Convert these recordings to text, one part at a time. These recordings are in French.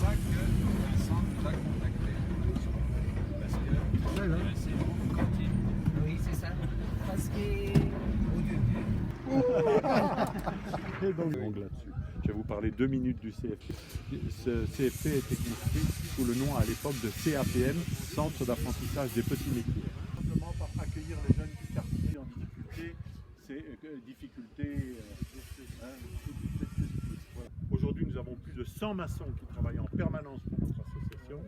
ça que Vincent nous a contactés. Parce que c'est une cantine. Oui, c'est ça. Parce que Et donc là-dessus. Je vais vous parler 2 minutes du CFP. Ce CFP a été construit sous le nom à l'époque de CAPM, Centre d'apprentissage des petits métiers. Simplement pour accueillir les jeunes du quartier en difficulté, voilà. Aujourd'hui, nous avons plus de 100 maçons qui travaillent en permanence pour notre association.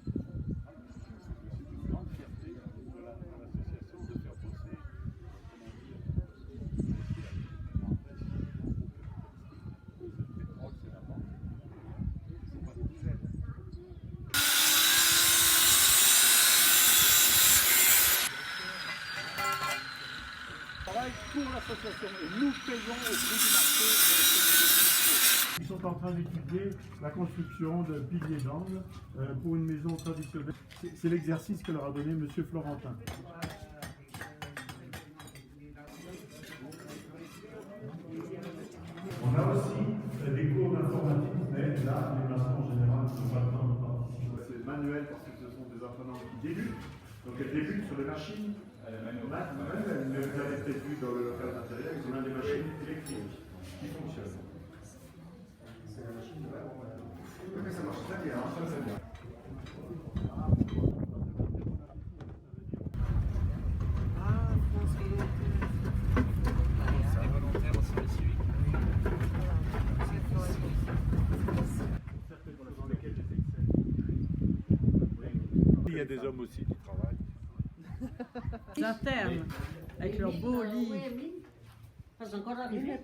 C'est une grande fierté de l'association de faire bosser. Pour l'association et nous payons au prix du marché. Ils sont en train d'étudier la construction de piliers d'angle pour une maison traditionnelle. C'est l'exercice que leur a donné M. Florentin. On a aussi des cours d'informatique, mais là, les maçons en général n'ont pas le temps de participer. C'est manuel parce que ce sont des apprenants qui débutent. Donc elles débutent sur les machines. Manuel, mais vous avez peut-être vu dans le local matériel, ils ont des machines électriques qui fonctionnent. C'est la machine de là. Oui, mais ça marche très bien, ça c'est bien. Les volontaires au service civique. Dans lesquels j'excelle. Il y a des hommes aussi qui travaillent. Internes, avec leurs beaux lits. C'est encore arrivé.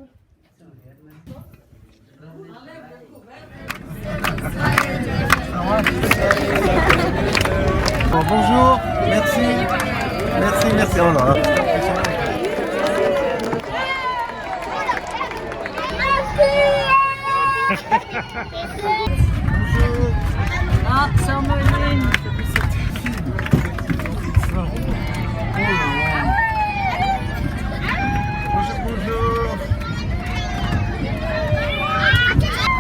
Bon, bonjour, merci. Merci. Oh là là. Ah, Saint-Moline. Bonjour.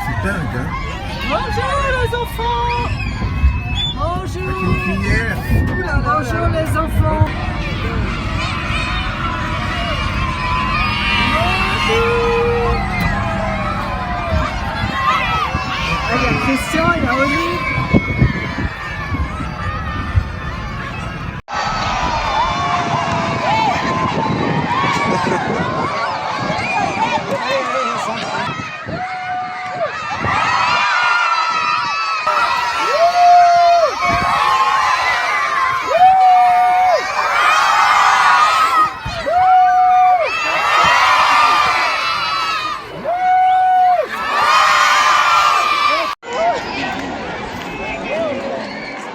C'est dingue, hein? Bonjour les enfants. Bonjour. Une cuillère. Bonjour les enfants. Bonjour. Ah, il y a Christian, il y a Olive.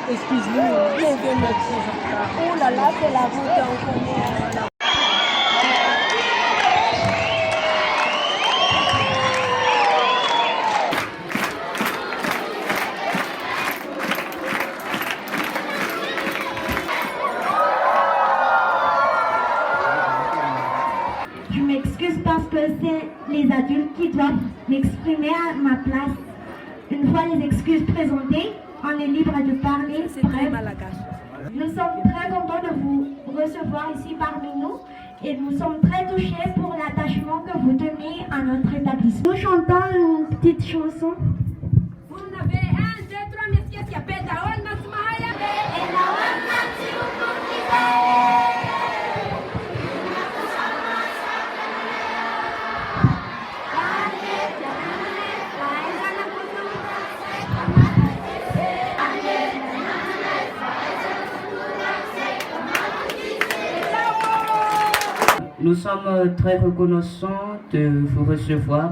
Excuse-nous, on vient de mettre oh là là, c'est la route en première. Je m'excuse parce que c'est les adultes qui doivent m'exprimer à ma place. Une fois les excuses présentées, on est libre de parler. C'est très malagache. Nous sommes très contents de vous recevoir ici parmi nous et nous sommes très touchés pour l'attachement que vous tenez à notre établissement. Nous chantons une petite chanson. Vous n'avez 1, 2, 3, merci, qui appelle Dawan Nasmahaya. Et Dawan Nous sommes très reconnaissants de vous recevoir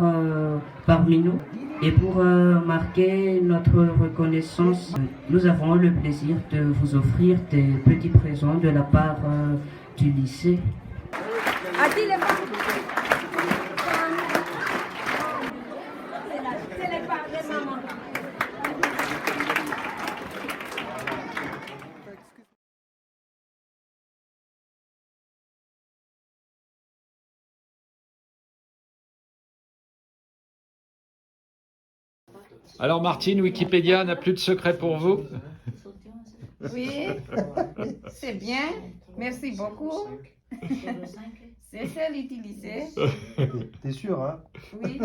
parmi nous. Et pour marquer notre reconnaissance, nous avons le plaisir de vous offrir des petits présents de la part du lycée. Alors Martine, Wikipédia n'a plus de secret pour vous? Oui, c'est bien. Merci beaucoup. C'est celle utilisée. T'es sûr, hein? Oui.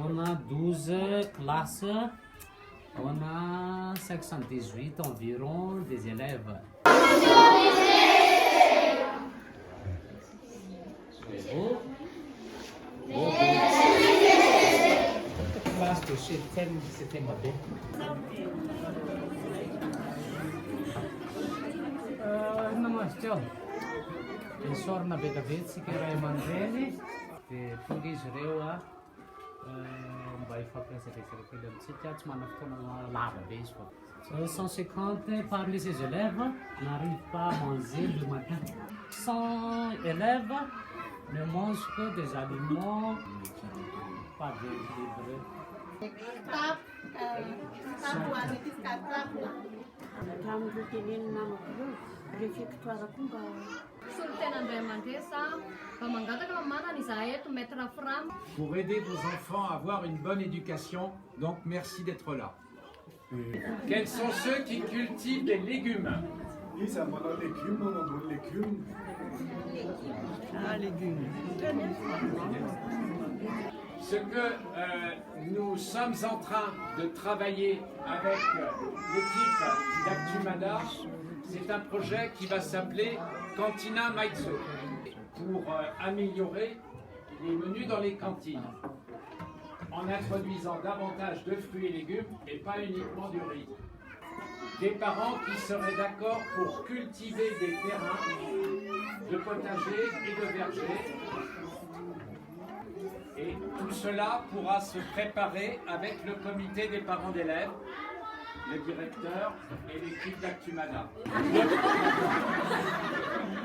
On a 12 classes, on a 518 environ des élèves. Classe de chez c'était modèle. Namaste. Insor na Begavetsi que era Emanuele, de Tungis Rewa. Il 150 parmi ces élèves n'arrivent pas à manger le matin. 100 élèves ne mangent que des aliments, pas de livres. Pour aider vos enfants à avoir une bonne éducation, donc merci d'être là. Quels sont ceux qui cultivent des légumes? Ce que nous sommes en train de travailler avec l'équipe d'Actumada, c'est un projet qui va s'appeler Cantina Maizo pour améliorer les menus dans les cantines en introduisant davantage de fruits et légumes et pas uniquement du riz. Des parents qui seraient d'accord pour cultiver des terrains de potager et de verger. Et tout cela pourra se préparer avec le comité des parents d'élèves, le directeur et l'équipe d'Actumada.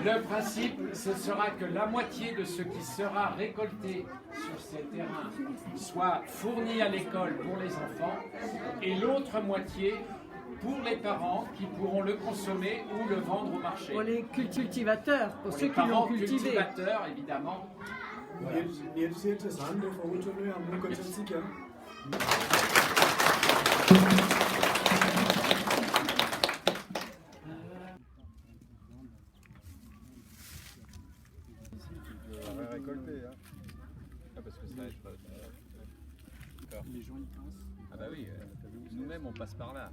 Le principe, ce sera que la moitié de ce qui sera récolté sur ces terrains soit fourni à l'école pour les enfants et l'autre moitié pour les parents qui pourront le consommer ou le vendre au marché. Pour les cultivateurs, pour ceux qui l'ont parents cultivé. cultivateurs, évidemment. Voilà. Récolter, hein. Ah, parce que ça, d'accord. Les gens y pensent. Ah bah oui, nous-mêmes on passe par là.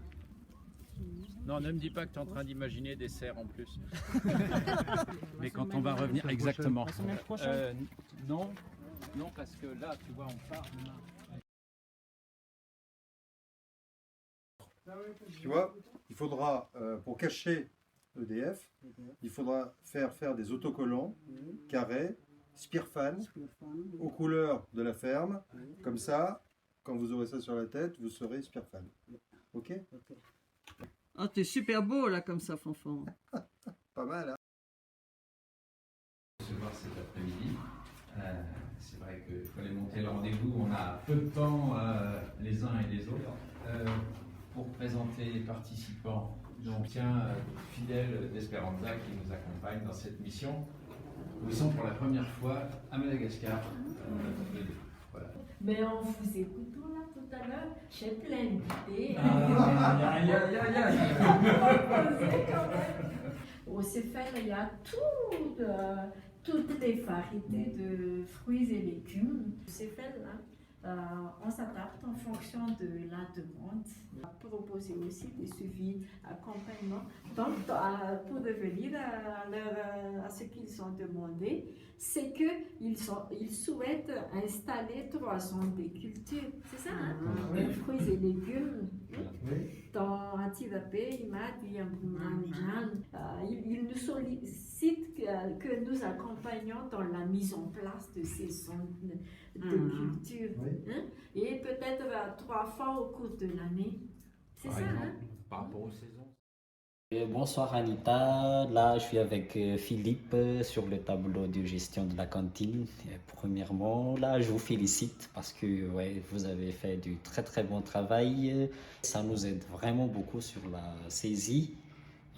Non, ne me dis pas que tu es en train d'imaginer des serres en plus. Mais quand on va revenir, exactement. Non, non, parce que là, tu vois, on part demain. Tu vois, il faudra, pour cacher EDF, il faudra faire des autocollants carrés, Spirfan, aux couleurs de la ferme. Comme ça, quand vous aurez ça sur la tête, vous serez Spirfan. Ok? Ah, t'es super beau là comme ça, Fanfan. Pas mal, hein? Recevoir cet après-midi. C'est vrai qu'il fallait monter le rendez-vous. On a peu de temps les uns et les autres pour présenter les participants. Donc, tiens, fidèles d'Espéranza qui nous accompagnent dans cette mission. Nous sommes pour la première fois à Madagascar. Voilà. Mais en vous écoutant là tout à l'heure, j'ai plein d'idées. Au CEFEL, il y a toutes les variétés de fruits et légumes. Au CEFEL, on s'adapte en fonction de la demande. On a proposé aussi des suivis accompagnement. Donc, pour revenir à ce qu'ils ont demandé, c'est qu'ils souhaitent installer 3 zones de culture. C'est ça, hein? Fruits et légumes. Dans Atirapé, Imad, ils nous sollicitent que nous accompagnions dans la mise en place de ces zones de culture. Hein? Et peut-être 3 fois au cours de l'année. C'est ça, hein? Par rapport aux saisons. Bonsoir Anita, là je suis avec Philippe sur le tableau de gestion de la cantine. Et premièrement, là je vous félicite parce que vous avez fait du très bon travail. Ça nous aide vraiment beaucoup sur la saisie.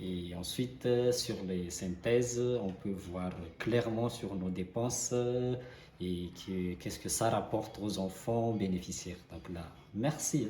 Et ensuite sur les synthèses, on peut voir clairement sur nos dépenses et qu'est-ce que ça rapporte aux enfants bénéficiaires. Donc là, merci.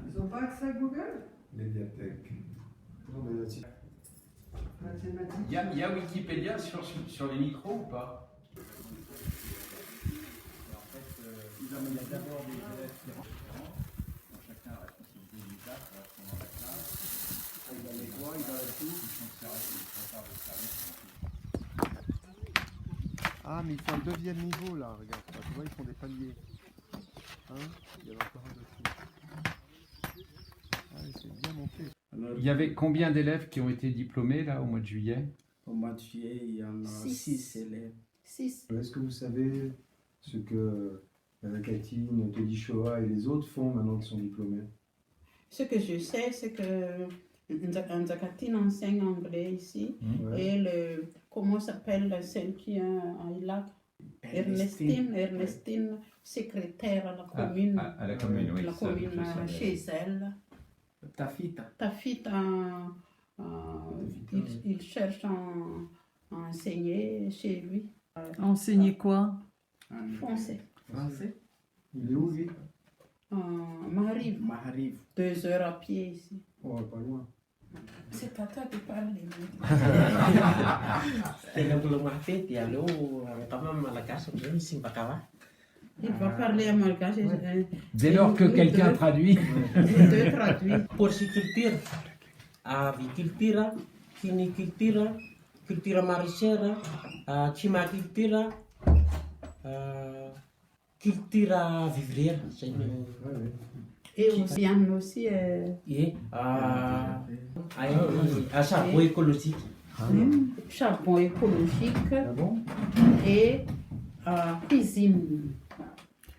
Ils n'ont pas accès à Google? Médiathèque. Non, mais là-dessus. Il y a Wikipédia sur les micros ou pas? En fait, il y a d'abord des élèves qui rentrent, chacun a la responsabilité d'une classe, pendant la classe. Il a les voix, il a la tout, ils sont Ah, mais ils font un deuxième niveau là, regarde. Tu vois, ils font des paliers. Hein? Il y a encore un dessus. Ah, c'est bien monté. Il y avait combien d'élèves qui ont été diplômés là au mois de juillet? Au mois de juillet, il y en a 6 élèves. 6. Est-ce que vous savez ce que Katine, Teddy Shoah et les autres font maintenant qu'ils sont diplômés? Ce que je sais, c'est que Nzakatine enseigne anglais ici. Ouais. Et comment s'appelle celle qui est à Ilac? Ernestine, secrétaire à la commune. À la commune, oui. La commune chez elle. Tafita, il cherche à enseigner chez lui. Enseigner quoi? Français. Il est où lui? Mahariv. 2 heures à pied ici. Oh, pas loin. C'est à toi de parler. Il va parler à malgache. Dès lors que quelqu'un traduit. Deux traduits. Porciculture, aviculture, finiculture, culture maraîchère, chimaculture, culture vivrière. Et Océane aussi. Et charbon écologique. Charbon écologique et cuisine.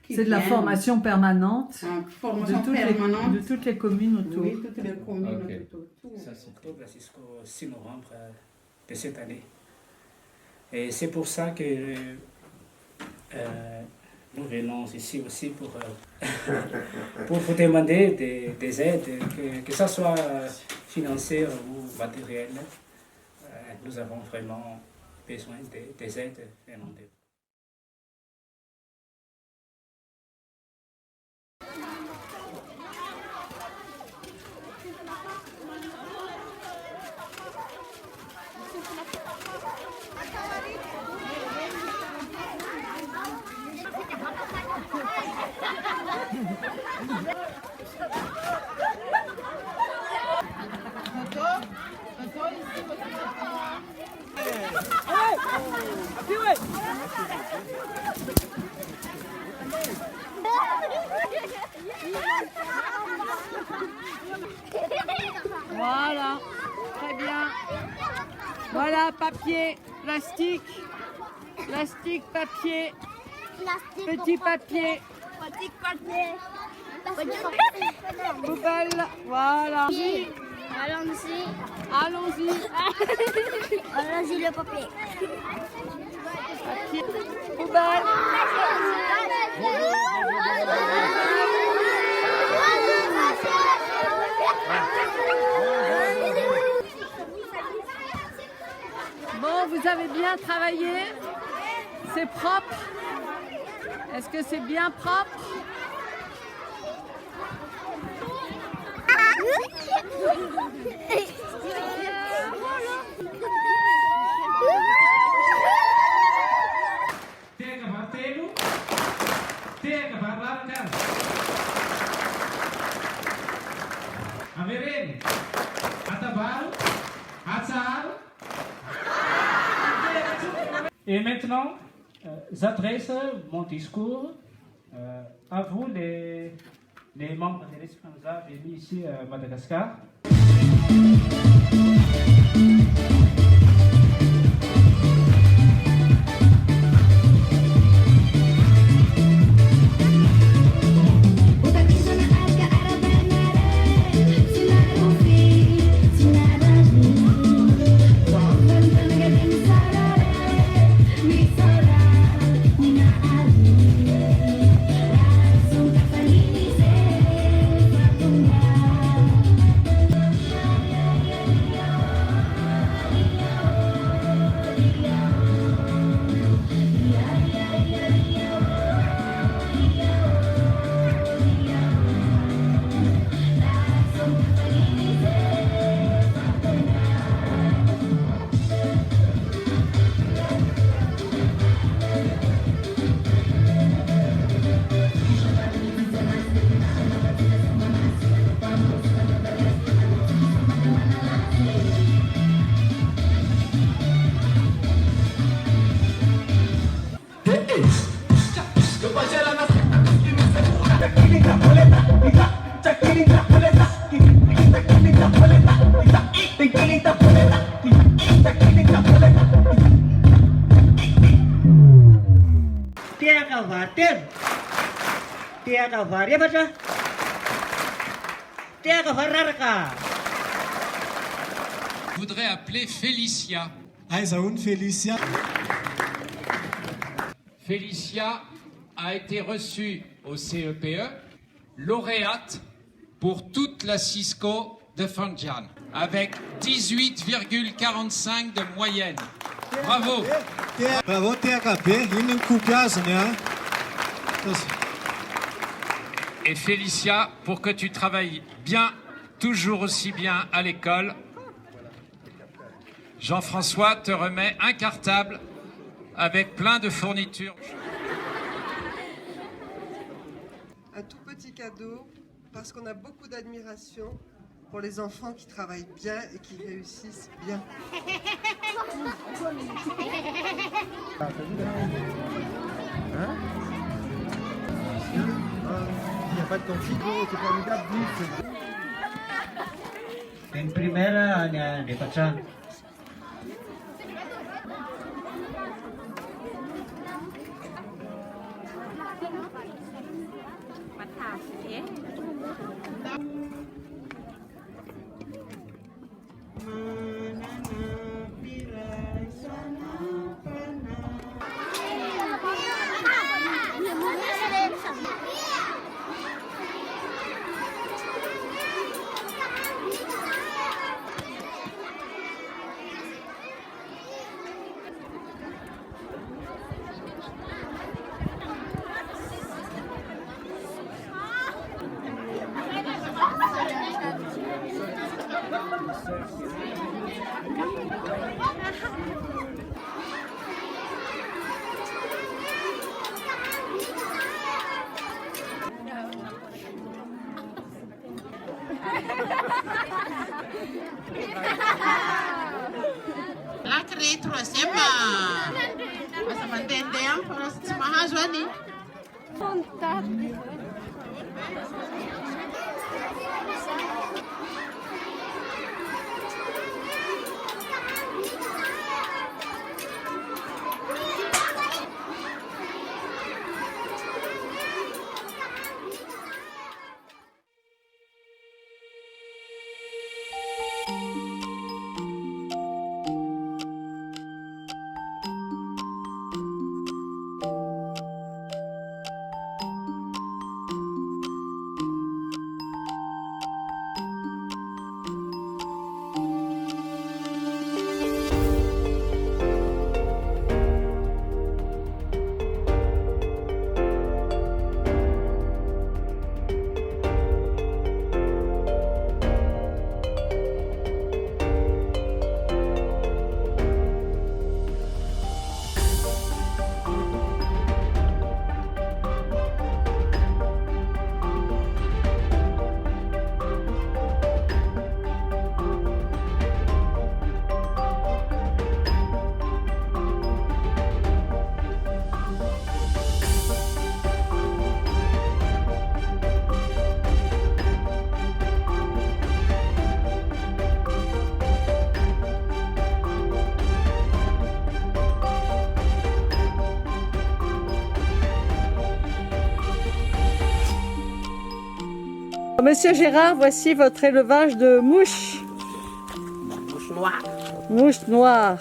C'est de la formation permanente, formation permanente de toutes les communes autour. Oui, toutes les communes autour. Ça s'octobre jusqu'au 6 novembre de cette année. Et c'est pour ça que nous venons ici aussi pour vous demander des aides, que ce soit financières ou matérielles. Nous avons vraiment besoin des aides venant de vous. Voilà, très bien. Voilà, papier, plastique, papier, petit papier, poubelle, voilà. Allons-y. Allons-y. Allons-y le papier. Papier, poubelle. Bon, vous avez bien travaillé? C'est propre? Est-ce que c'est bien propre? Tega vararkan. Averem. Atabaru. Atsar. Et maintenant, j'adresse mon discours à vous, les membres de l'Esplanza venus ici à Madagascar. Je voudrais appeler Félicia. Félicia a été reçue au CEPE, lauréate pour toute la Cisco de Fandjan, avec 18,45 de moyenne. Bravo. Bravo THP, une coupiage, Et Félicia, pour que tu travailles bien, toujours aussi bien à l'école, Jean-François te remet un cartable avec plein de fournitures. Un tout petit cadeau, parce qu'on a beaucoup d'admiration pour les enfants qui travaillent bien et qui réussissent bien. Il n'y a pas de conflit, c'est formidable. En primera, de Pachá. La créé troisième. Ça m'a aidé pour ce mahajoani. Monsieur Gérard, voici votre élevage de mouches. Mouche noire. Mouches noires.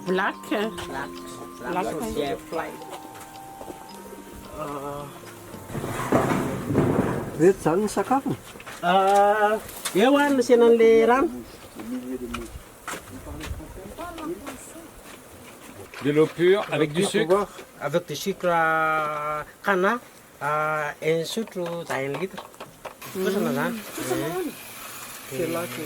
Black. Black aussi, fly. Ito saan sa sakafo? Ewan, siya ng lerang. De l'eau pure avec du sucre. Avec du sucre cana, un sucre d'un litre. C'est là que...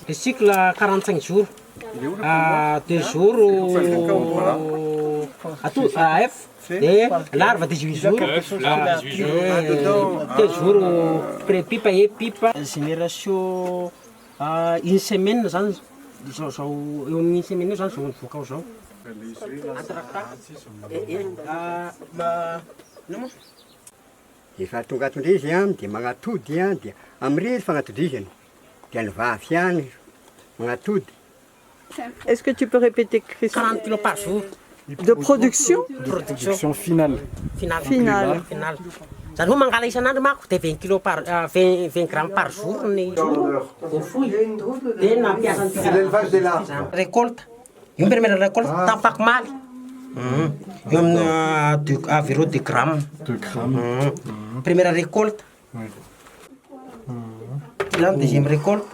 Le cycle 45 jours. 2 jours à F. Et larve 18 jours. 18 jours. 2 jours pipa et pipa. Génération une semaine, une semaine, j'en suis au Jean. Efa tonga atondrizy an, dia magnatody an, dia amirery fagnatodrizany. Dia ny vavy ihany magnatody. Est-ce que tu peux répéter, Christian? 40 kilos par jour. De production? Production finale. Finale. Zany hoe mangala isan'andro manko dia 20 kilos par 20 grammes par jour ny foy. Dia nampiasa C'est l'élevage des larves. Récolte. Io première récolte tampaky maly. Io amin'ny environ 2 grammes. 2 grammes. Première récolte. Là, deuxième récolte.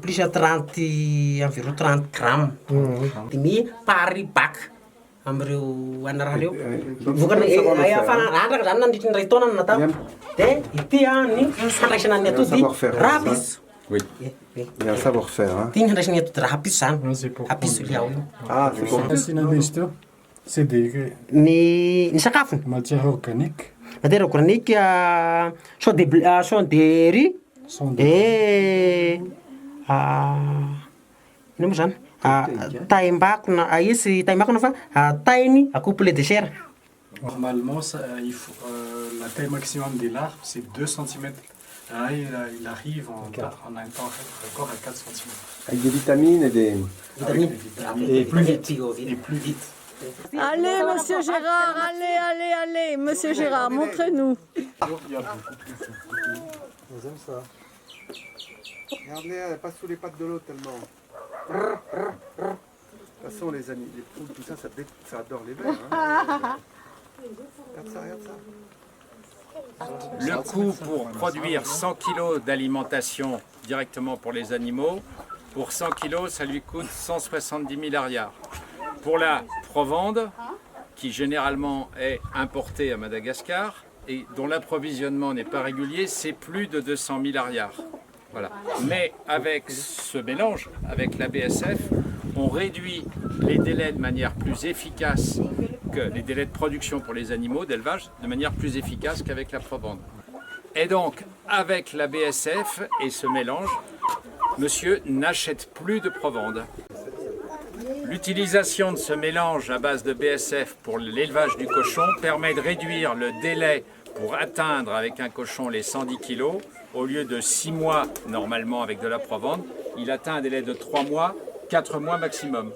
Plus à 30, environ 30 grammes. Demi par bac. Amreo anaraha reo. Vokany afandraka zany nandritry ny ray taona natao. Dia ity ny handraisana ny atody rapis. Oui. Il y a un savoir-faire. Hein. Ity ny handraisana ny atody rapis zany. Rapis liao io. Ah, c'est bon. C'est des... Ny sakafo. Matière organique. Matière organique, sont des riz. Et... ino moa zany? Taim-bako na izy taim-bako na fa tainy à couple de chair. Normalement, il faut, la taille maximum des larves, c'est 2 cm. Là, il arrive en un temps record à 4 cm. Avec des vitamines et des... Et plus vite. Et plus vite. Allez, monsieur Gérard, allez, monsieur Gérard, montrez-nous. Ils aiment ça. Regardez, elle passe sous les pattes de l'eau tellement. De toute façon, les amis, les poules, tout ça, ça adore les vers. Hein. Regarde ça. Le coût pour produire 100 kg d'alimentation directement pour les animaux, pour 100 kg, ça lui coûte 170 000 arrières. Pour la provende, qui généralement est importée à Madagascar et dont l'approvisionnement n'est pas régulier, c'est plus de 200 000 arrières. Voilà. Mais avec ce mélange, avec la BSF, on réduit les délais de manière plus efficace que les délais de production pour les animaux d'élevage, de manière plus efficace qu'avec la provende. Et donc, avec la BSF et ce mélange, monsieur n'achète plus de provende. L'utilisation de ce mélange à base de BSF pour l'élevage du cochon permet de réduire le délai pour atteindre avec un cochon les 110 kg. Au lieu de 6 mois normalement avec de la provende, il atteint un délai de 3 mois, 4 mois maximum.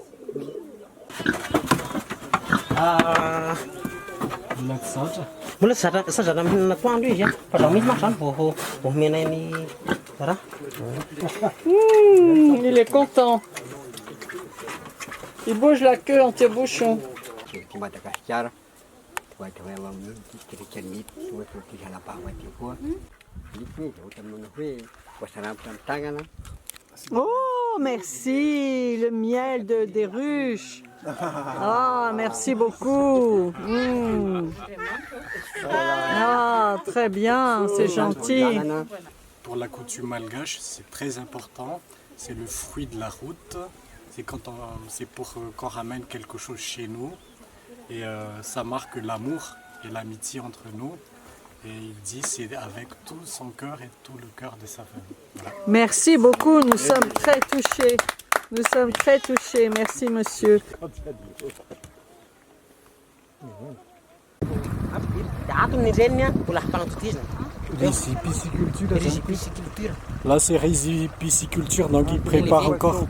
Mbola sazana mihinana toandro izy fa zaho misy manko zany vao omenay ny raha. Il est content. Il bouge la queue en tire-bouchon. Oh, merci, le miel des ruches. Ah, merci beaucoup. Ah, très bien, c'est gentil. Pour la coutume malgache, c'est très important. C'est le fruit de la route. C'est pour qu'on ramène quelque chose chez nous. Et ça marque l'amour et l'amitié entre nous. Et il dit c'est avec tout son cœur et tout le cœur de sa famille. Voilà. Merci beaucoup, nous sommes très touchés. Nous sommes très touchés. Merci, monsieur. Là, c'est riziculture, donc ils préparent encore.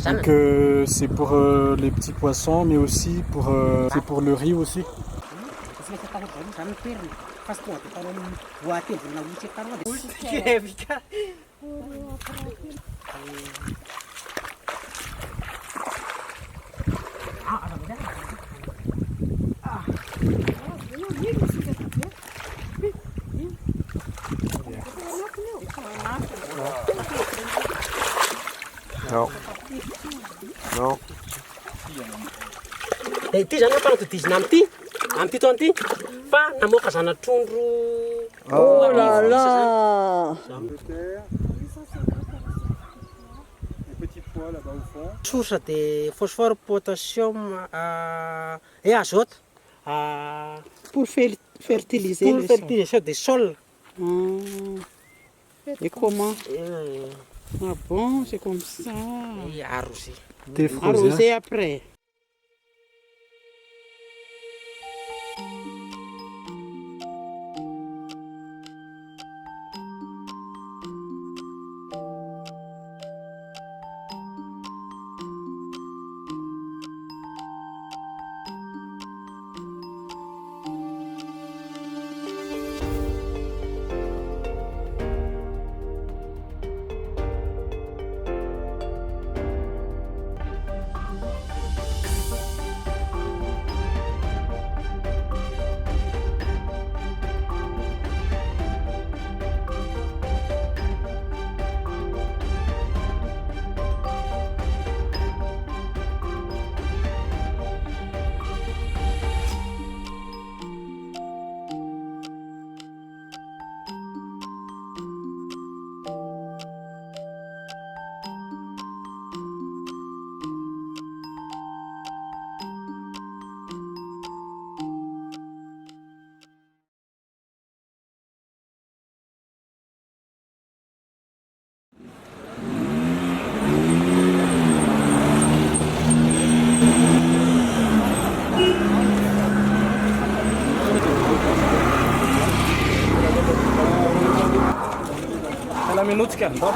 Donc c'est pour les petits poissons, mais aussi c'est pour le riz aussi. Non. Non. Ity zany ampanatodizina amity to anty fa namoaka zanatrondro. Oh là là. Les petits pois là-bas au fond. Source de phosphore, potassium et azote pour fertiliser pour fertilisation des sols. Et comment? Ah bon, c'est comme ça. Et arroser. Arroser après. Ela minutkę, no.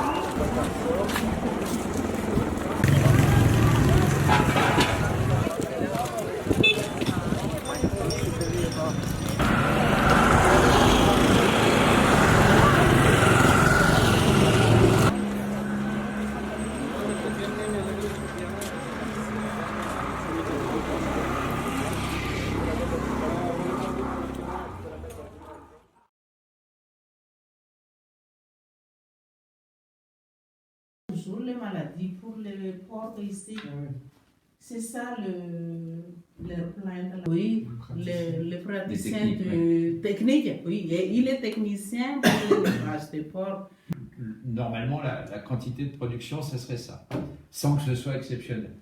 Toujours les maladies pour les porcs ici. C'est ça leur plainte. Oui, le praticien de technique. Oui, il est technicien pour l'élevage des porcs. Normalement, la quantité de production, ce serait ça, sans que ce soit exceptionnel.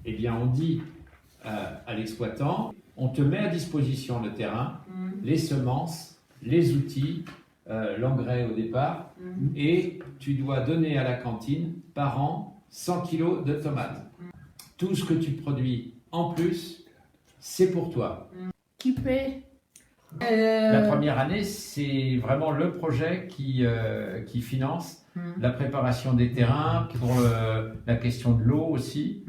Eh bien, on dit à l'exploitant, on te met à disposition le terrain, les semences, les outils, l'engrais au départ, et tu dois donner à la cantine par an 100 kg de tomates. Tout ce que tu produis en plus, c'est pour toi. Qui paie La première année, c'est vraiment le projet qui finance la préparation des terrains, pour la question de l'eau aussi,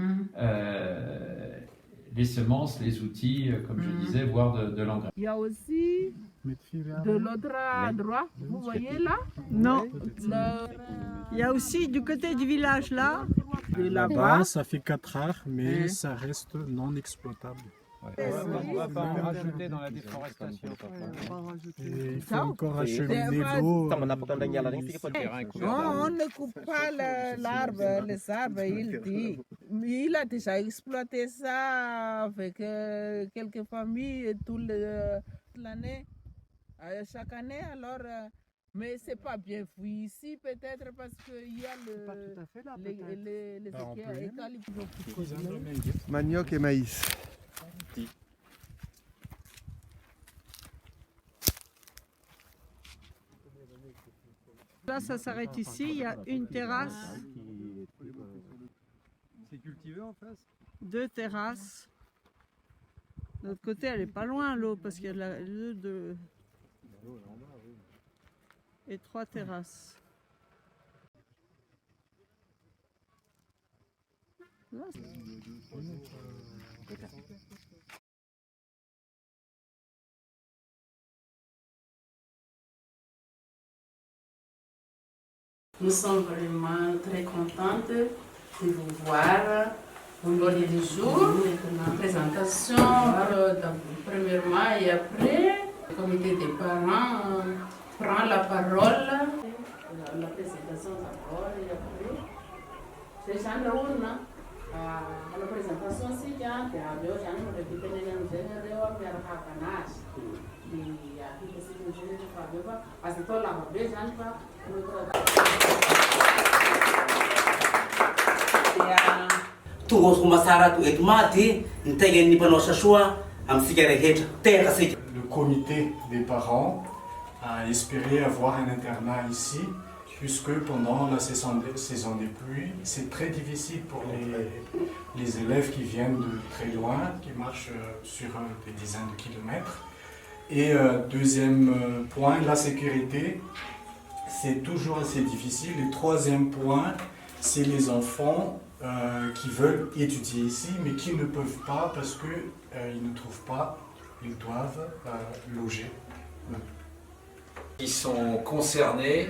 les semences, les outils, comme je disais, voire de l'engrais. Il y a aussi de l'autre endroit, vous voyez là? Non. Il y a aussi du côté du village là. Là-bas, ça fait 4 heures, mais ça reste non exploitable. Ouais. On ne va pas en rajouter dans la déforestation. Et il faut encore acheminer l'eau. On ne coupe pas l'arbre, les arbres, il dit. Il a déjà exploité ça avec quelques familles toute l'année, chaque année. Alors, mais c'est pas bien vu ici, peut-être parce qu'il y a les eucalyptus. Manioc et maïs. Là, ça s'arrête ici. Il y a une terrasse. C'est cultivé en face? 2 terrasses. De l'autre côté, elle est pas loin l'eau parce qu'il y a de... et 3 terrasses. Là, nous sommes vraiment très contentes de vous voir au l'ordre du jour, la présentation, premièrement et après, le comité des parents prend la parole, la présentation d'abord et après. C'est Jean Laouna, la présentation c'est Jean, qui a vu Jean le répété dans le général de la Hakanage. Et à qui c'est le général de Fabiola, parce que tout la va Jean pas. Tongos masara tu et mati ntegen ni pano sasua am sikere het terra se. Le comité des parents a espéré avoir un internat ici, puisque pendant la saison des pluies, c'est très difficile pour les élèves qui viennent de très loin, qui marchent sur des dizaines de kilomètres. Et deuxième point, la sécurité, c'est toujours assez difficile. Et troisième point, c'est les enfants qui veulent étudier ici, mais qui ne peuvent pas parce qu'ils ne trouvent pas, ils doivent loger. Qui sont concernés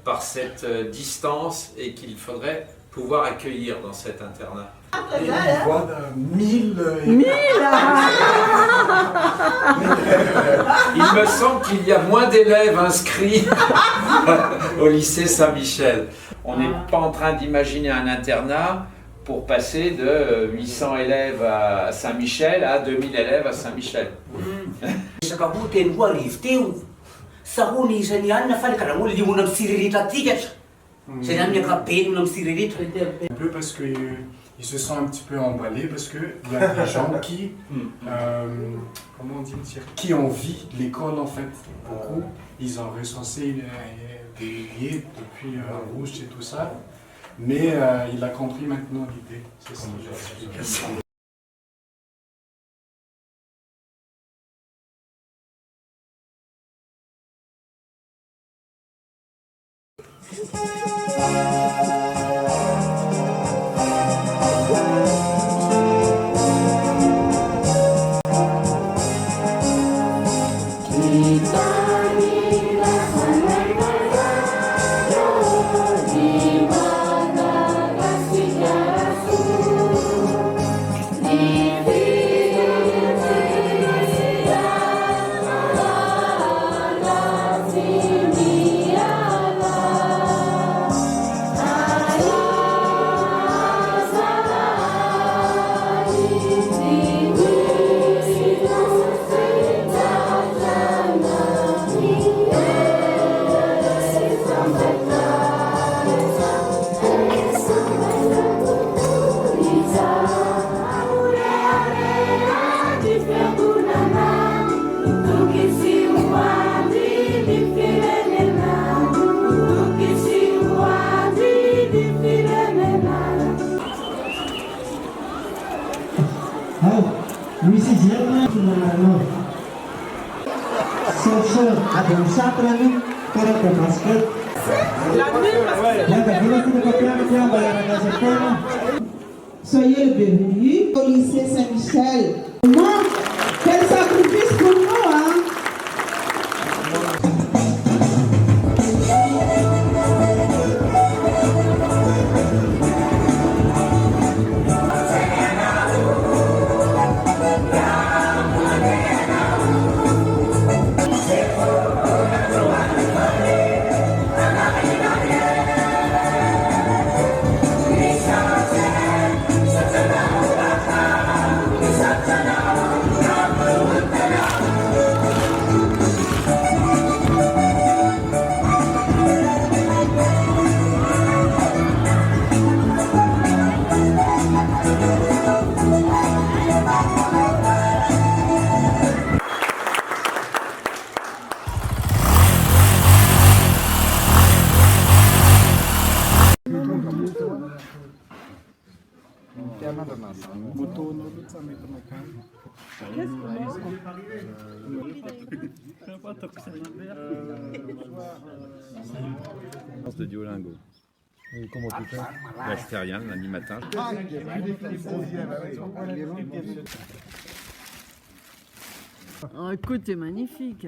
par cette distance et qu'il faudrait pouvoir accueillir dans cet internat. Et on voit 1000 Il me semble qu'il y a moins d'élèves inscrits au lycée Saint-Michel. On n'est pas en train d'imaginer un internat pour passer de 800 élèves à Saint-Michel à 2000 élèves à Saint-Michel. Un peu parce qu'ils se sentent un petit peu emballés parce qu'il y a des gens qui, comment dire, qui envient l'école en fait. Beaucoup, ils ont recensé des milliers depuis Rouge et tout ça, mais il a compris maintenant l'idée. C'est ça. Soyez le bienvenu au lycée Saint-Michel. Quel sacrifice pour nous, hein? De Duolingo. Et comment tu fais? Là, je fais rien le lundi matin. Oh, écoute, c'est magnifique.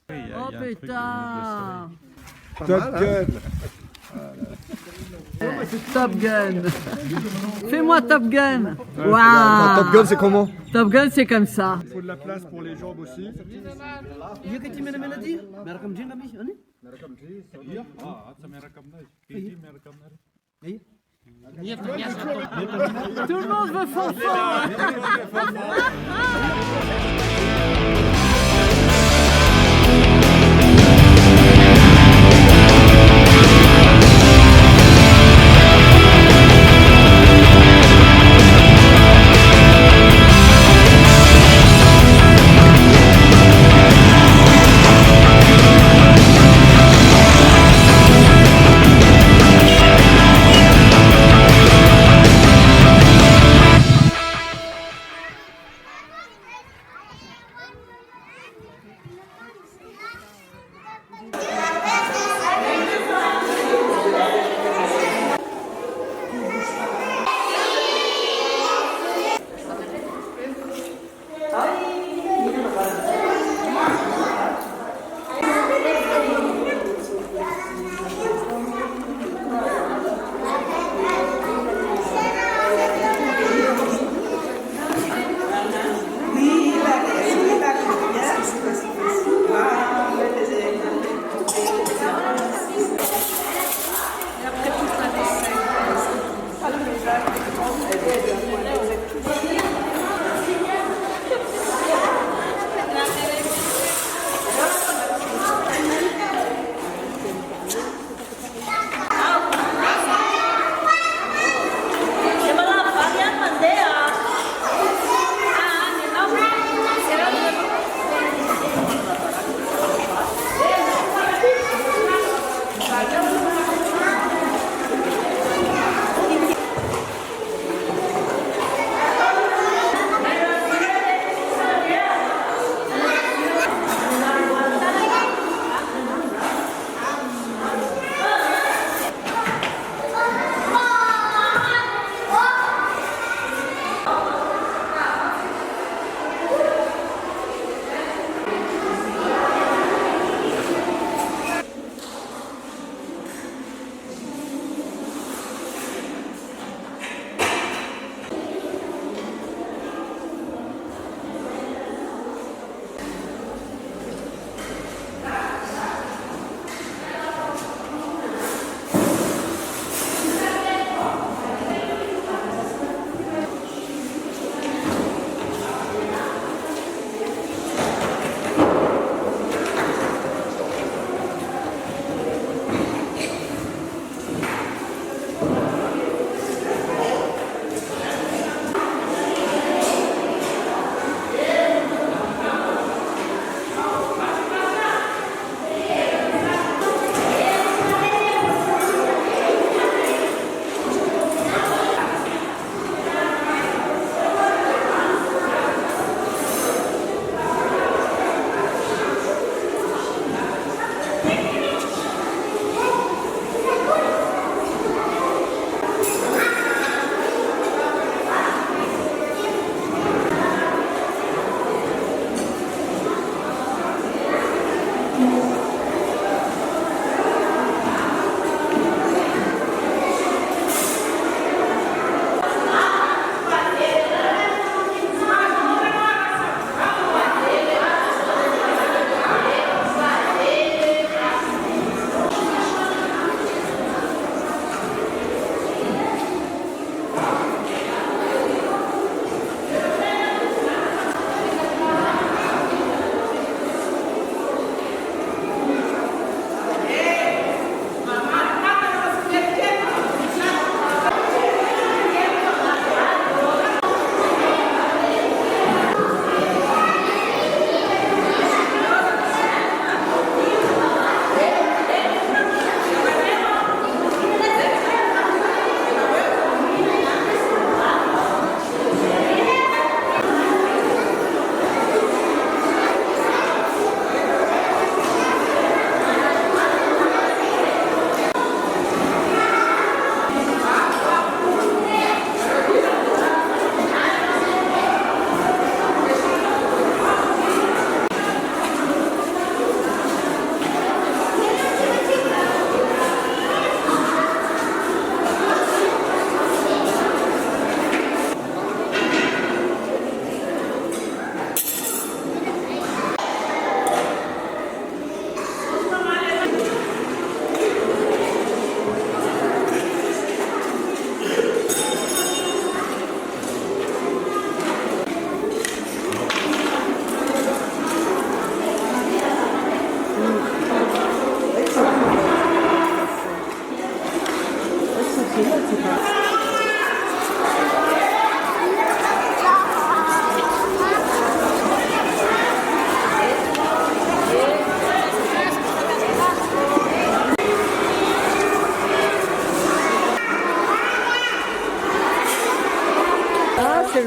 Oh putain! Top Gun. Top Gun. Fais-moi Top Gun. Waouh. Waouh. Top Gun, c'est comment? Top Gun, c'est comme ça. Il faut de la place pour les jambes aussi. Tout le monde veut Fanfan.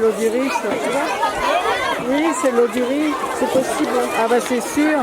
l'eau du riz, ça, tu vois? Oui, c'est l'eau du riz, c'est possible. Ah bah c'est sûr.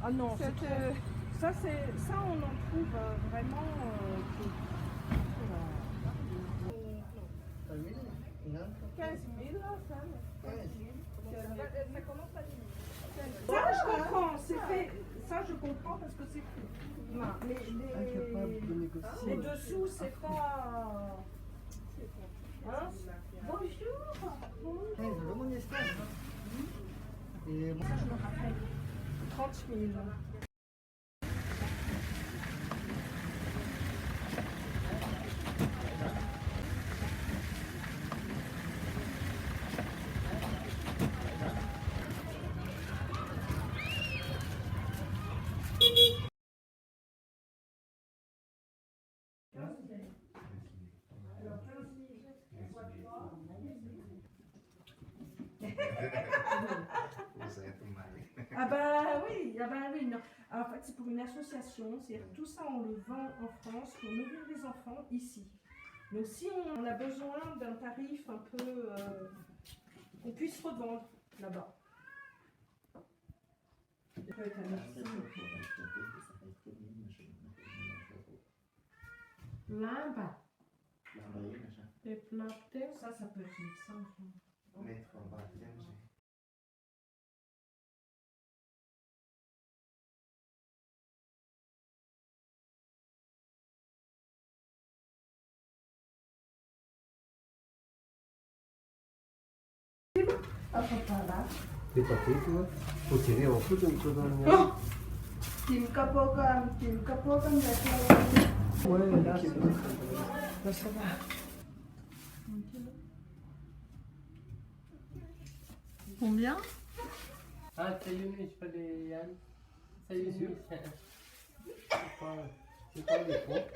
Ah non, ça, on en trouve vraiment... 15 000, ça. 15 000. Ça commence à 10 000. Ça, je comprends, c'est fait. Ça, je comprends parce que c'est fait. Non, les dessous, c'est pas... Hein? Bonjour. Bonjour. Ça, je me rappelle. 30 000. Ah bah oui, non. En fait, c'est pour une association, c'est-à-dire tout ça on le vend en France pour nourrir les enfants ici. Donc si on a besoin d'un tarif un peu qu'on puisse revendre là-bas. Là-bas. Les plantés, ça peut être 1500. Di pakai kucingnya waktu itu sebenarnya. Tim kapokan Combien? Ah, c'est Younis, pas les Yann. C'est Younis. C'est pas les pots.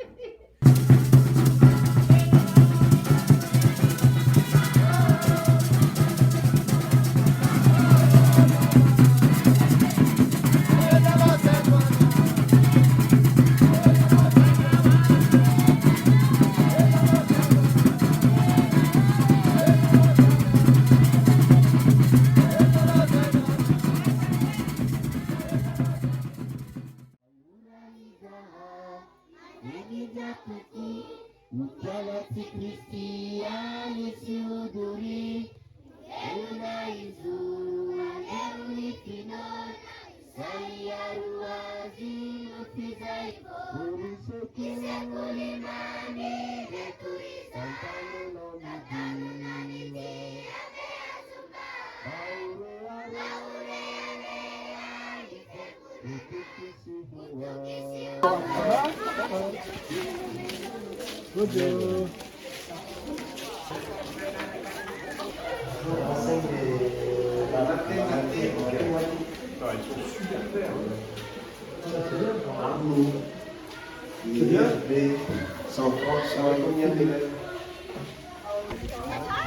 C'est bien.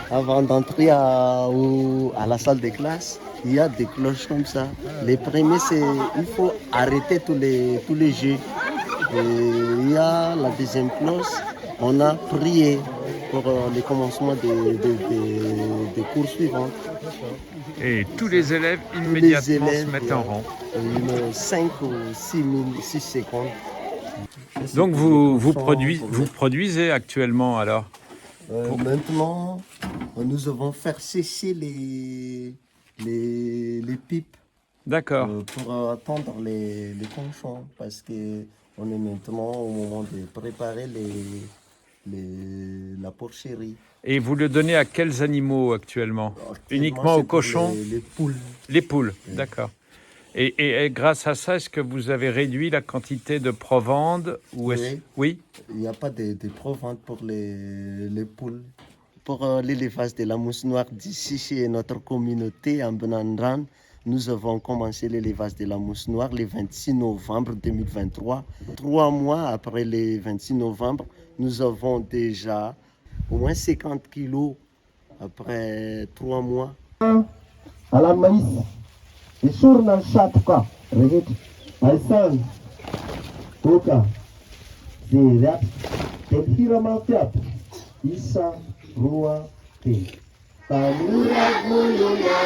Avant d'entrer à la salle de classe, il y a des cloches comme ça. Les premiers, c'est il faut arrêter tous les jeux. Et il y a la deuxième cloche, on a prié pour le commencement des cours suivants. Et tous les élèves immédiatement se mettent en rang. 5 ou 6 secondes. Donc vous produisez actuellement alors Maintenant, nous avons fait sécher les pipes. D'accord. Pour attendre les conchons, parce qu'on est maintenant au moment de préparer la porcherie. Et vous le donnez à quels animaux actuellement? Uniquement aux cochons? Les poules. Les poules, d'accord. Et grâce à ça, est-ce que vous avez réduit la quantité de provende ou Oui. Il n'y a pas de provende pour les poules. Pour l'élevage de la mousse noire d'ici chez notre communauté en Benandran, nous avons commencé l'élevage de la mousse noire le 26 novembre 2023. 3 mois après le 26 novembre, nous avons déjà au moins 50 kilos après 3 mois. À la maïs, et sur le chat, quoi, regarde, Aïssan, Toka, c'est là, t'es vraiment fiat, Issa, Roua, Té. Tamura Guluna,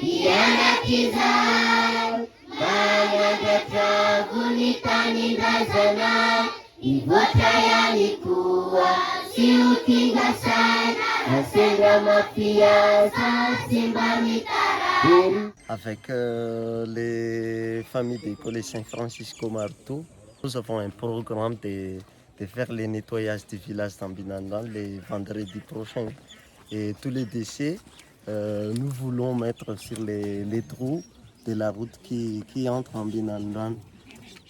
Yana Kizar, Bayagatra Gunitani Razana, Ivotaya Nikua, Siuki Gasai, Asenga Mafia, Simba Mitara. Avec les familles des collèges Saint-Francisco Marteau, nous avons un programme de faire le nettoyage du village d'Ambinandan le vendredi prochain. Et tous les déchets, nous voulons mettre sur les trous de la route qui entre en Binandan.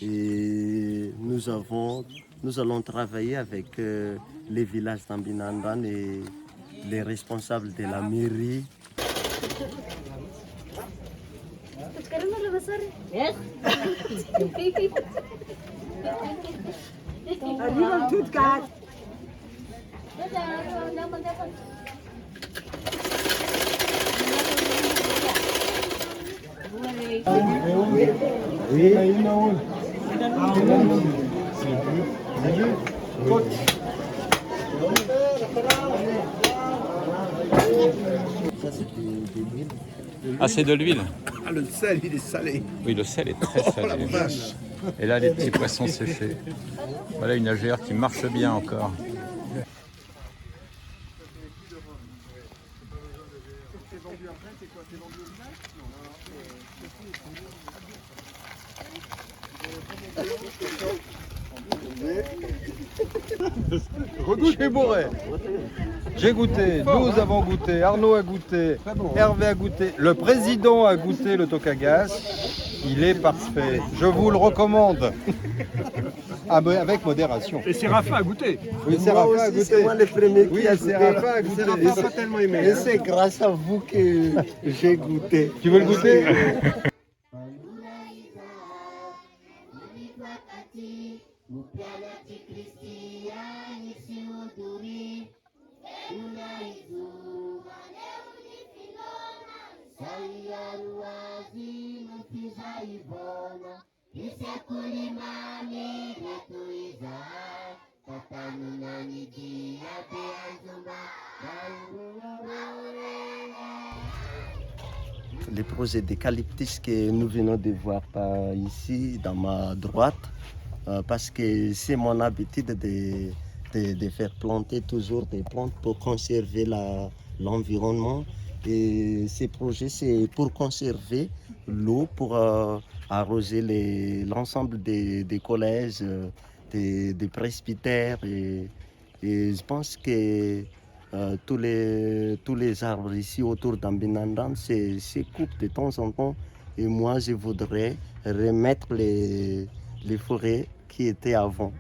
Et nous allons travailler avec les villages d'Ambinandan et les responsables de la mairie. Ça, c'est de l'huile. Ah, c'est de l'huile. Ah, le sel, il est salé. Oui, le sel est très salé. Oh la vache. Et là, les petits poissons séchés. Voilà une nagère qui marche bien encore. J'ai bourré. J'ai goûté, nous avons goûté, Arnaud a goûté, Hervé a goûté, le président a goûté le tokagas. Il est parfait. Je vous le recommande. Ah, mais avec modération. Et Séraphin a goûté. Oui, Séraphin a goûté. C'est moi le premier Oui, qui a goûté. Séraphin a goûté. Séraphin n'a pas tellement aimé. Et c'est grâce à vous que j'ai goûté. Tu veux le goûter? Les projets d'eucalyptus que nous venons de voir par ici, dans ma droite, parce que c'est mon habitude de faire planter toujours des plantes pour conserver l'environnement. Et ces projets, c'est pour conserver l'eau, pour arroser l'ensemble des collèges, des presbytères. Et je pense que tous les arbres ici autour d'Ambinandan se coupent de temps en temps. Et moi, je voudrais remettre les forêts qui étaient avant.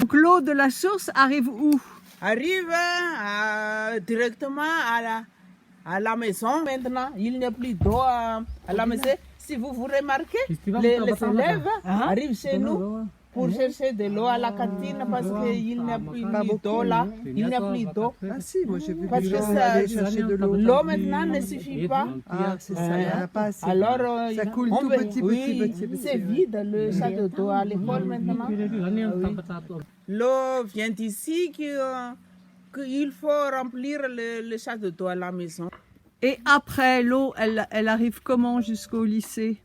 Donc l'eau de la source arrive où? Arrive directement à la maison. Maintenant, il n'y a plus d'eau à la maison. Si vous remarquez, les élèves arrivent chez nous pour chercher de l'eau à la cantine parce qu'il n'y a plus d'eau là. Il n'y a plus d'eau. Ah si, moi j'ai vu parce des que gens chercher de l'eau. L'eau maintenant ne suffit pas. Ah, c'est ça, il n'y en a pas assez. Alors, ça coule tout petit. C'est vide le château d'eau à l'école maintenant. L'eau vient d'ici qu'il faut remplir le château d'eau à la maison. Et après, l'eau, elle arrive comment jusqu'au lycée?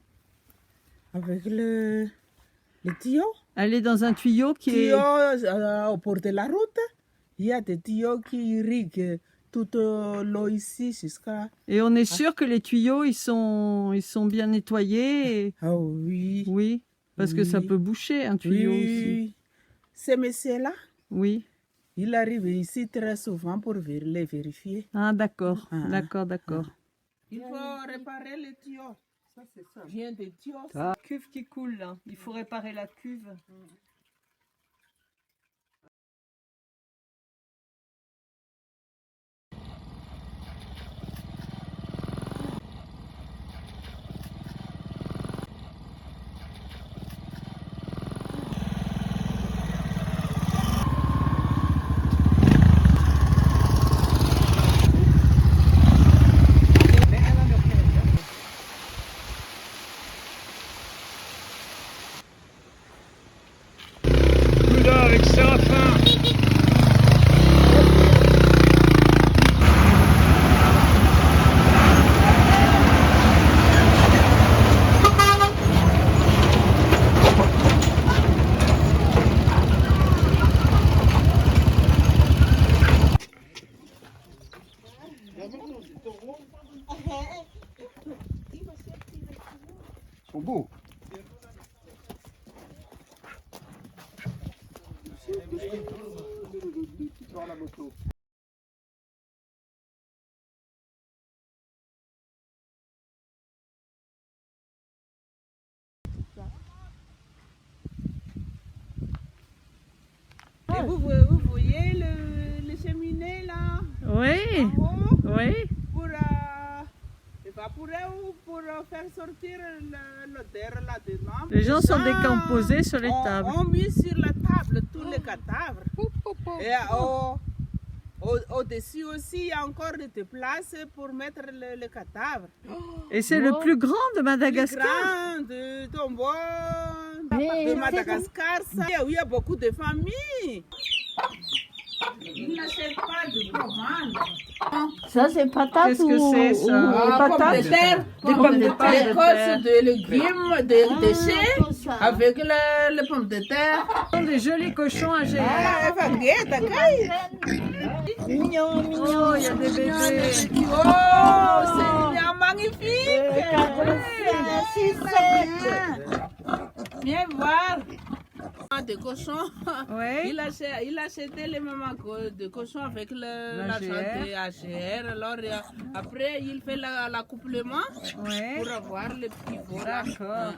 Avec le tuyau. Elle est dans un tuyau qui est... Au bord de la route, il y a des tuyaux qui irriguent toute l'eau ici jusqu'à... Et on est sûr que les tuyaux, ils sont bien nettoyés Ah oui. Oui, parce que ça peut boucher un tuyau aussi. Ce monsieur-là, oui, il arrive ici très souvent pour les vérifier. Ah d'accord, d'accord. Il faut réparer les tuyaux. Ça, c'est ça. Vient des tuyaux. La cuve qui coule, là. Il faut réparer la cuve. Avec Séraphin. Ils sont beaux. Dans la moto. Et vous voyez le cheminée là? Oui, en haut, oui. Pour évaporer ou pour faire sortir l'odeur là-dedans. Les gens sont décomposés sur les tables. On met sur la table tous les cadavres. Et au-dessus aussi, il y a encore des places pour mettre le cadavre. Et c'est le plus grand de Madagascar. Le plus grand de Tombo, de Madagascar. Ça. Il y a beaucoup de familles. Ils n'achètent pas de provence. Ça, c'est patate. Qu'est-ce que c'est ça? Pommes de terre, des pommes de terre, l'écorce de légumes, des déchets, avec les pommes de terre. Ce sont des jolis cochons à gérer. Mignon, mignon. Oh, il y a des bébés. Oh, c'est magnifique. Viens voir. Des cochons. Ouais. Il a acheté les mamans de cochons avec l'argent de AGR. Alors, après, il fait l'accouplement pour avoir les petits veaux. D'accord.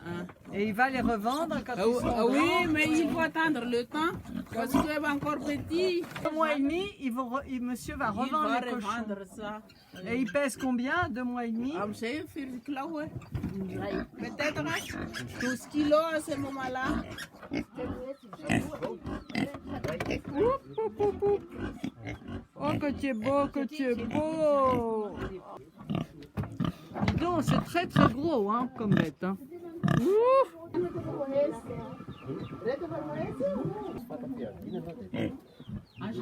Et il va les revendre quand ils sont grands. Oui, mais il faut attendre le temps parce qu'il est encore petit. 2 mois et demi, monsieur va revendre les cochons. Ça. Et il pèse combien? 2 mois et demi? Peut-être 12 kilos à ce moment-là. Oh, que tu es beau, que tu es beau! Dis donc, c'est très très gros hein, comme bête. Hein.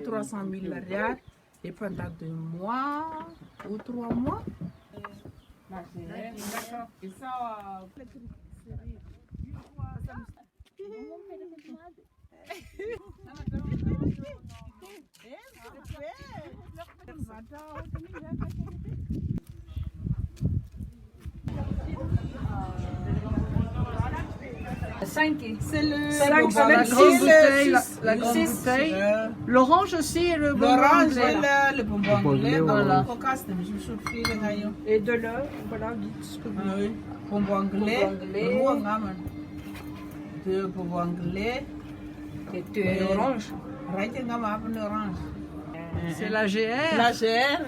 300 000 rials et pendant 2 mois ou 3 mois. Et ça, c'est la grande bouteille. L'orange aussi et le bonbon anglais. Le bonbon anglais, voilà. Et de l'œuf, voilà, dites ce que vous voulez. Bonbon anglais, de bonbon anglais et orange. C'est la GR. La GR.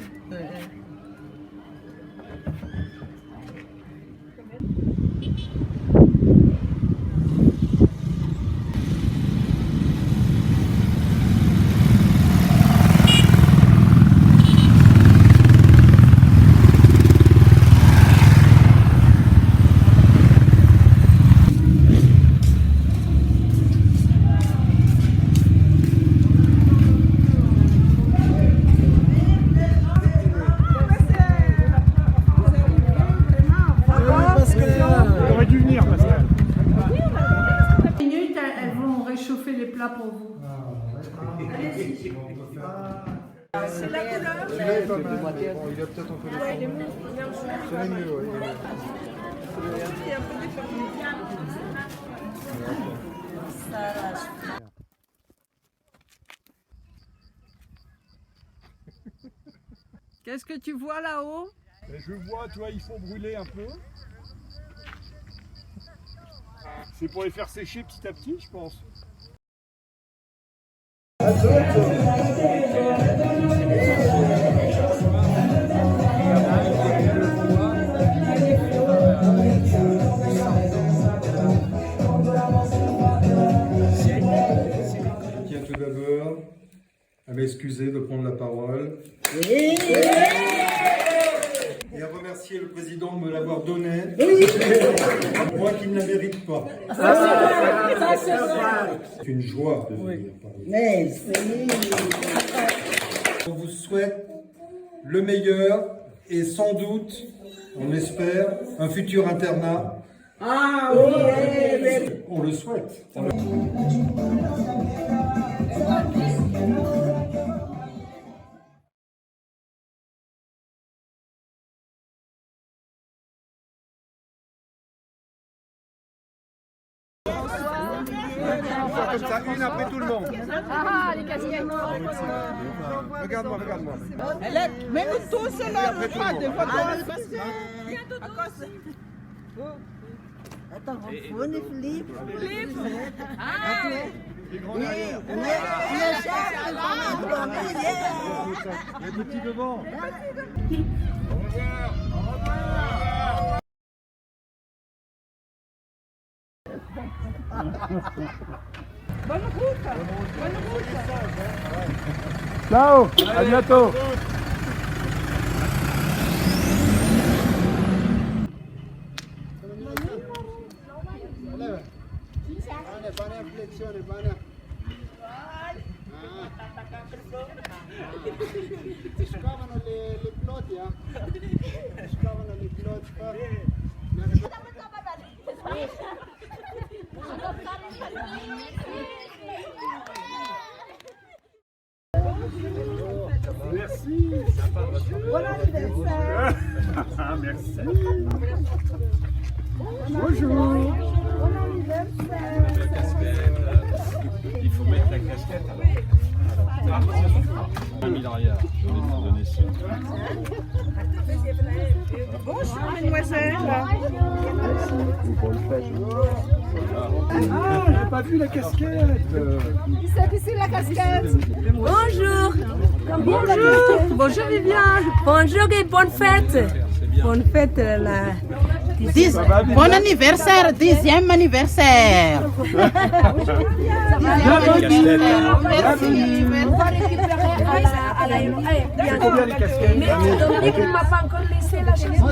Pour vous. C'est la couleur. Celui-là est pas mal. Bon, il a peut-être un peu de forme. Il est mieux. C'est mieux, ouais. Qu'est-ce que tu vois là-haut? Je vois, tu vois, il faut brûler un peu. C'est pour les faire sécher petit à petit, je pense. Je tiens tout d'abord à m'excuser de prendre la parole. Et à remercier le président de me l'avoir donné. Moi qui ne la mérite pas. C'est une joie de venir parler. On vous souhaite le meilleur et sans doute, on espère, un futur internat. Ah oui, on le souhaite. Comme ça, une après tout le monde. Ah, les casquettes. Regarde-moi, regarde-moi. Mais nous tous, là, on pas de photos. Attends, on est Philippe. Philippe. Ah. Oui, on est Il y a des petits devant. Au revoir. Bonne route. Bonne route. Ciao, à bientôt. Si scavano le piloti, si scavano le piloti qua. Merci. Bon anniversaire. Merci. Bonjour. Bon anniversaire. Il faut mettre la casquette alors. 1000 arrière, je vais te donner ça. Bonjour, mademoiselle. Ah, j'ai pas vu la casquette. C'est la casquette. Bonjour. Bonjour. Bonjour Viviane. Bonjour et bonne fête. Bonne fête la. Bon anniversaire, 10e anniversaire. Merci. On va récupérer à la Combien les casquettes? Mais Dominique ne m'a pas encore laissé la chaise.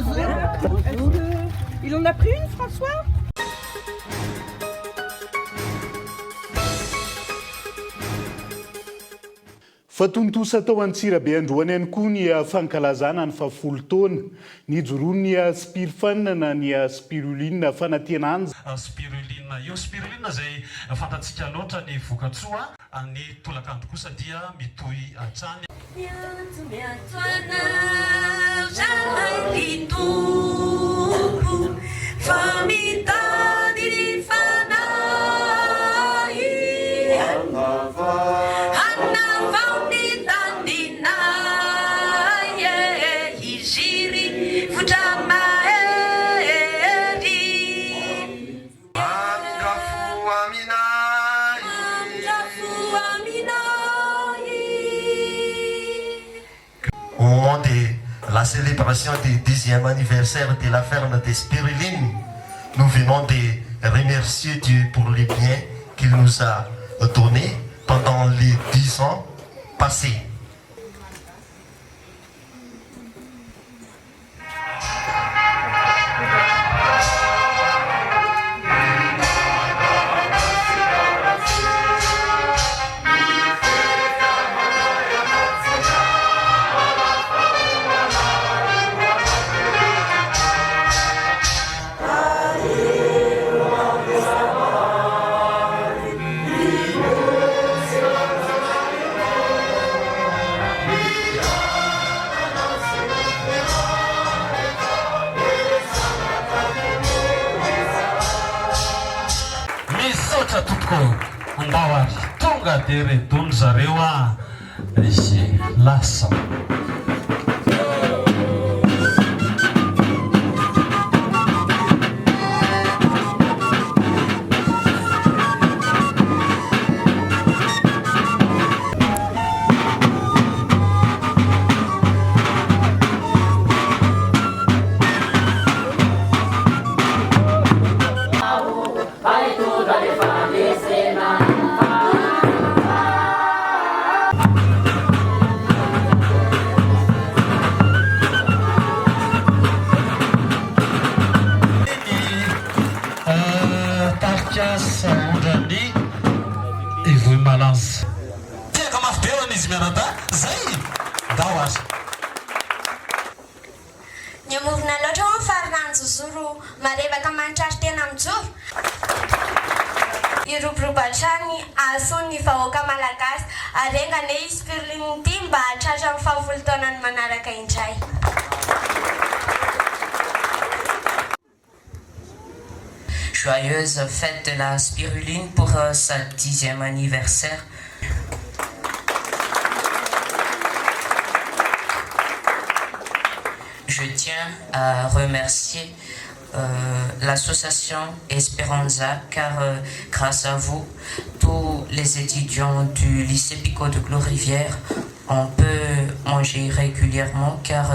Il en a pris une, François? Fatontosa tao Antsirabe androany ihany koa ny fankalazana ny fahafolo taona nijoroany spirufanina ny spiruline fanantenana. Spiruline, io spiruline zay fantatsika loatra ny vokatsoa, ny tolakandro kosa dia mitohy hatrany. Au moment de la célébration du 10e anniversaire de la ferme de Spiruline, nous venons de remercier Dieu pour les biens qu'il nous a donnés pendant les 10 ans passés. Andawari tonga dere donzarewa ici lasa. Nyamorona loatra ho faran'ny zozoro marevaka mantrary tena mijoro. Iroborobo hatrany asony vahoaka malagasy arengane Spiruline ity mba hatratra amin'ny fahafolo taonany manaraka indray. Joyeuse fête de la Spiruline pour sa 10e anniversaire. Je tiens à remercier l'association Esperanza car grâce à vous, tous les étudiants du lycée Picot de Clos-Rivière, on peut manger régulièrement car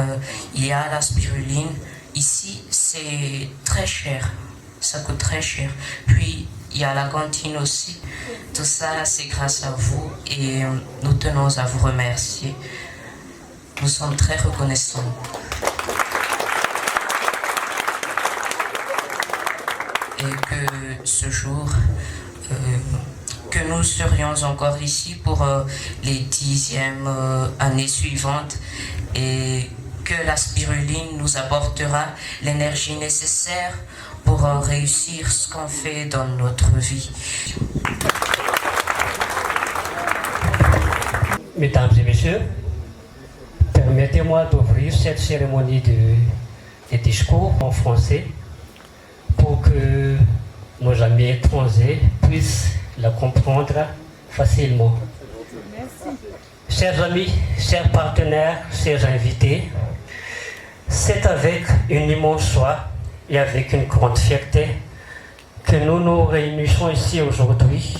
il y a la spiruline. Ici, c'est très cher, ça coûte très cher. Puis, il y a la cantine aussi. Tout ça, c'est grâce à vous et nous tenons à vous remercier. Nous sommes très reconnaissants. Et que ce jour, que nous serions encore ici pour les 10e années suivantes et que la spiruline nous apportera l'énergie nécessaire pour réussir ce qu'on fait dans notre vie. Mesdames et messieurs, permettez-moi d'ouvrir cette cérémonie de discours en français pour que nos amis étrangers puissent la comprendre facilement. Merci. Chers amis, chers partenaires, chers invités, c'est avec une immense joie et avec une grande fierté que nous nous réunissons ici aujourd'hui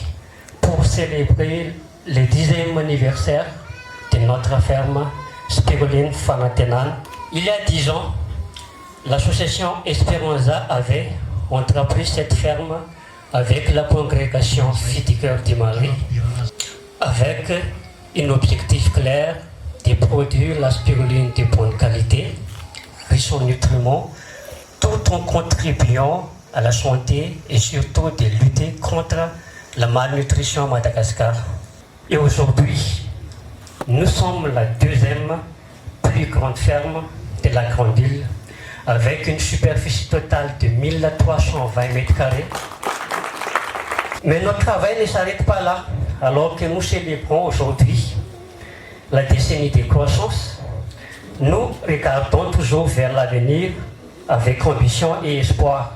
pour célébrer le 10e anniversaire de notre ferme Spiruline Fanatenan. Il y a 10 ans, l'association Esperanza avait entrepris cette ferme avec la congrégation Vitiqueurs du Mali, avec un objectif clair de produire la spiruline de bonne qualité, riche en nutriments, tout en contribuant à la santé et surtout de lutter contre la malnutrition à Madagascar. Et aujourd'hui, nous sommes la 2e plus grande ferme de la grande île, avec une superficie totale de 1320 m². Mais notre travail ne s'arrête pas là. Alors que nous célébrons aujourd'hui la décennie de croissance, nous regardons toujours vers l'avenir avec ambition et espoir.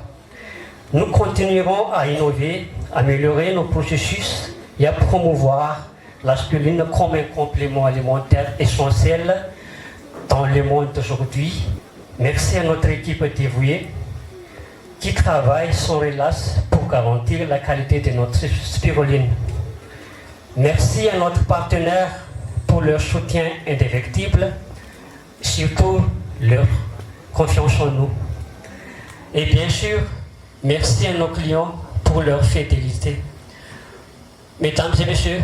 Nous continuerons à innover, améliorer nos processus et à promouvoir la spiruline comme un complément alimentaire essentiel dans le monde d'aujourd'hui. Merci à notre équipe dévouée qui travaille sans relâche pour garantir la qualité de notre spiruline. Merci à notre partenaire pour leur soutien indéfectible, surtout leur confiance en nous. Et bien sûr, merci à nos clients pour leur fidélité. Mesdames et messieurs,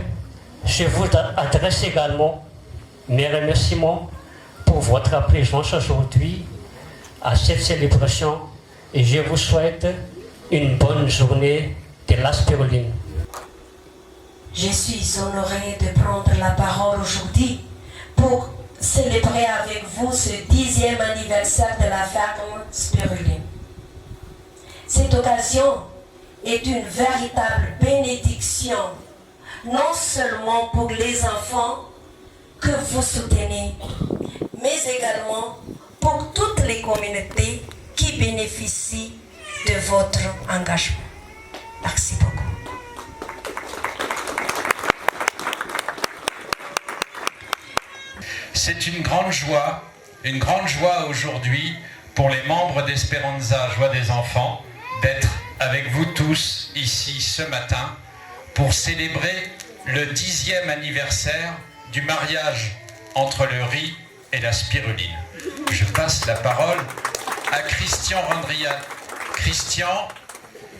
je vous adresse également mes remerciements pour votre présence aujourd'hui à cette célébration et je vous souhaite une bonne journée de la spiruline. Je suis honorée de prendre la parole aujourd'hui pour célébrer avec vous ce 10e anniversaire de la ferme Spiruline. Cette occasion est une véritable bénédiction, non seulement pour les enfants que vous soutenez, mais également pour toutes les communautés qui bénéficient de votre engagement. Merci beaucoup. C'est une grande joie aujourd'hui pour les membres d'Esperanza Joie des Enfants d'être avec vous tous ici ce matin pour célébrer le 10e anniversaire du mariage entre le riz et la spiruline. Je passe la parole à Christian Randria. Christian,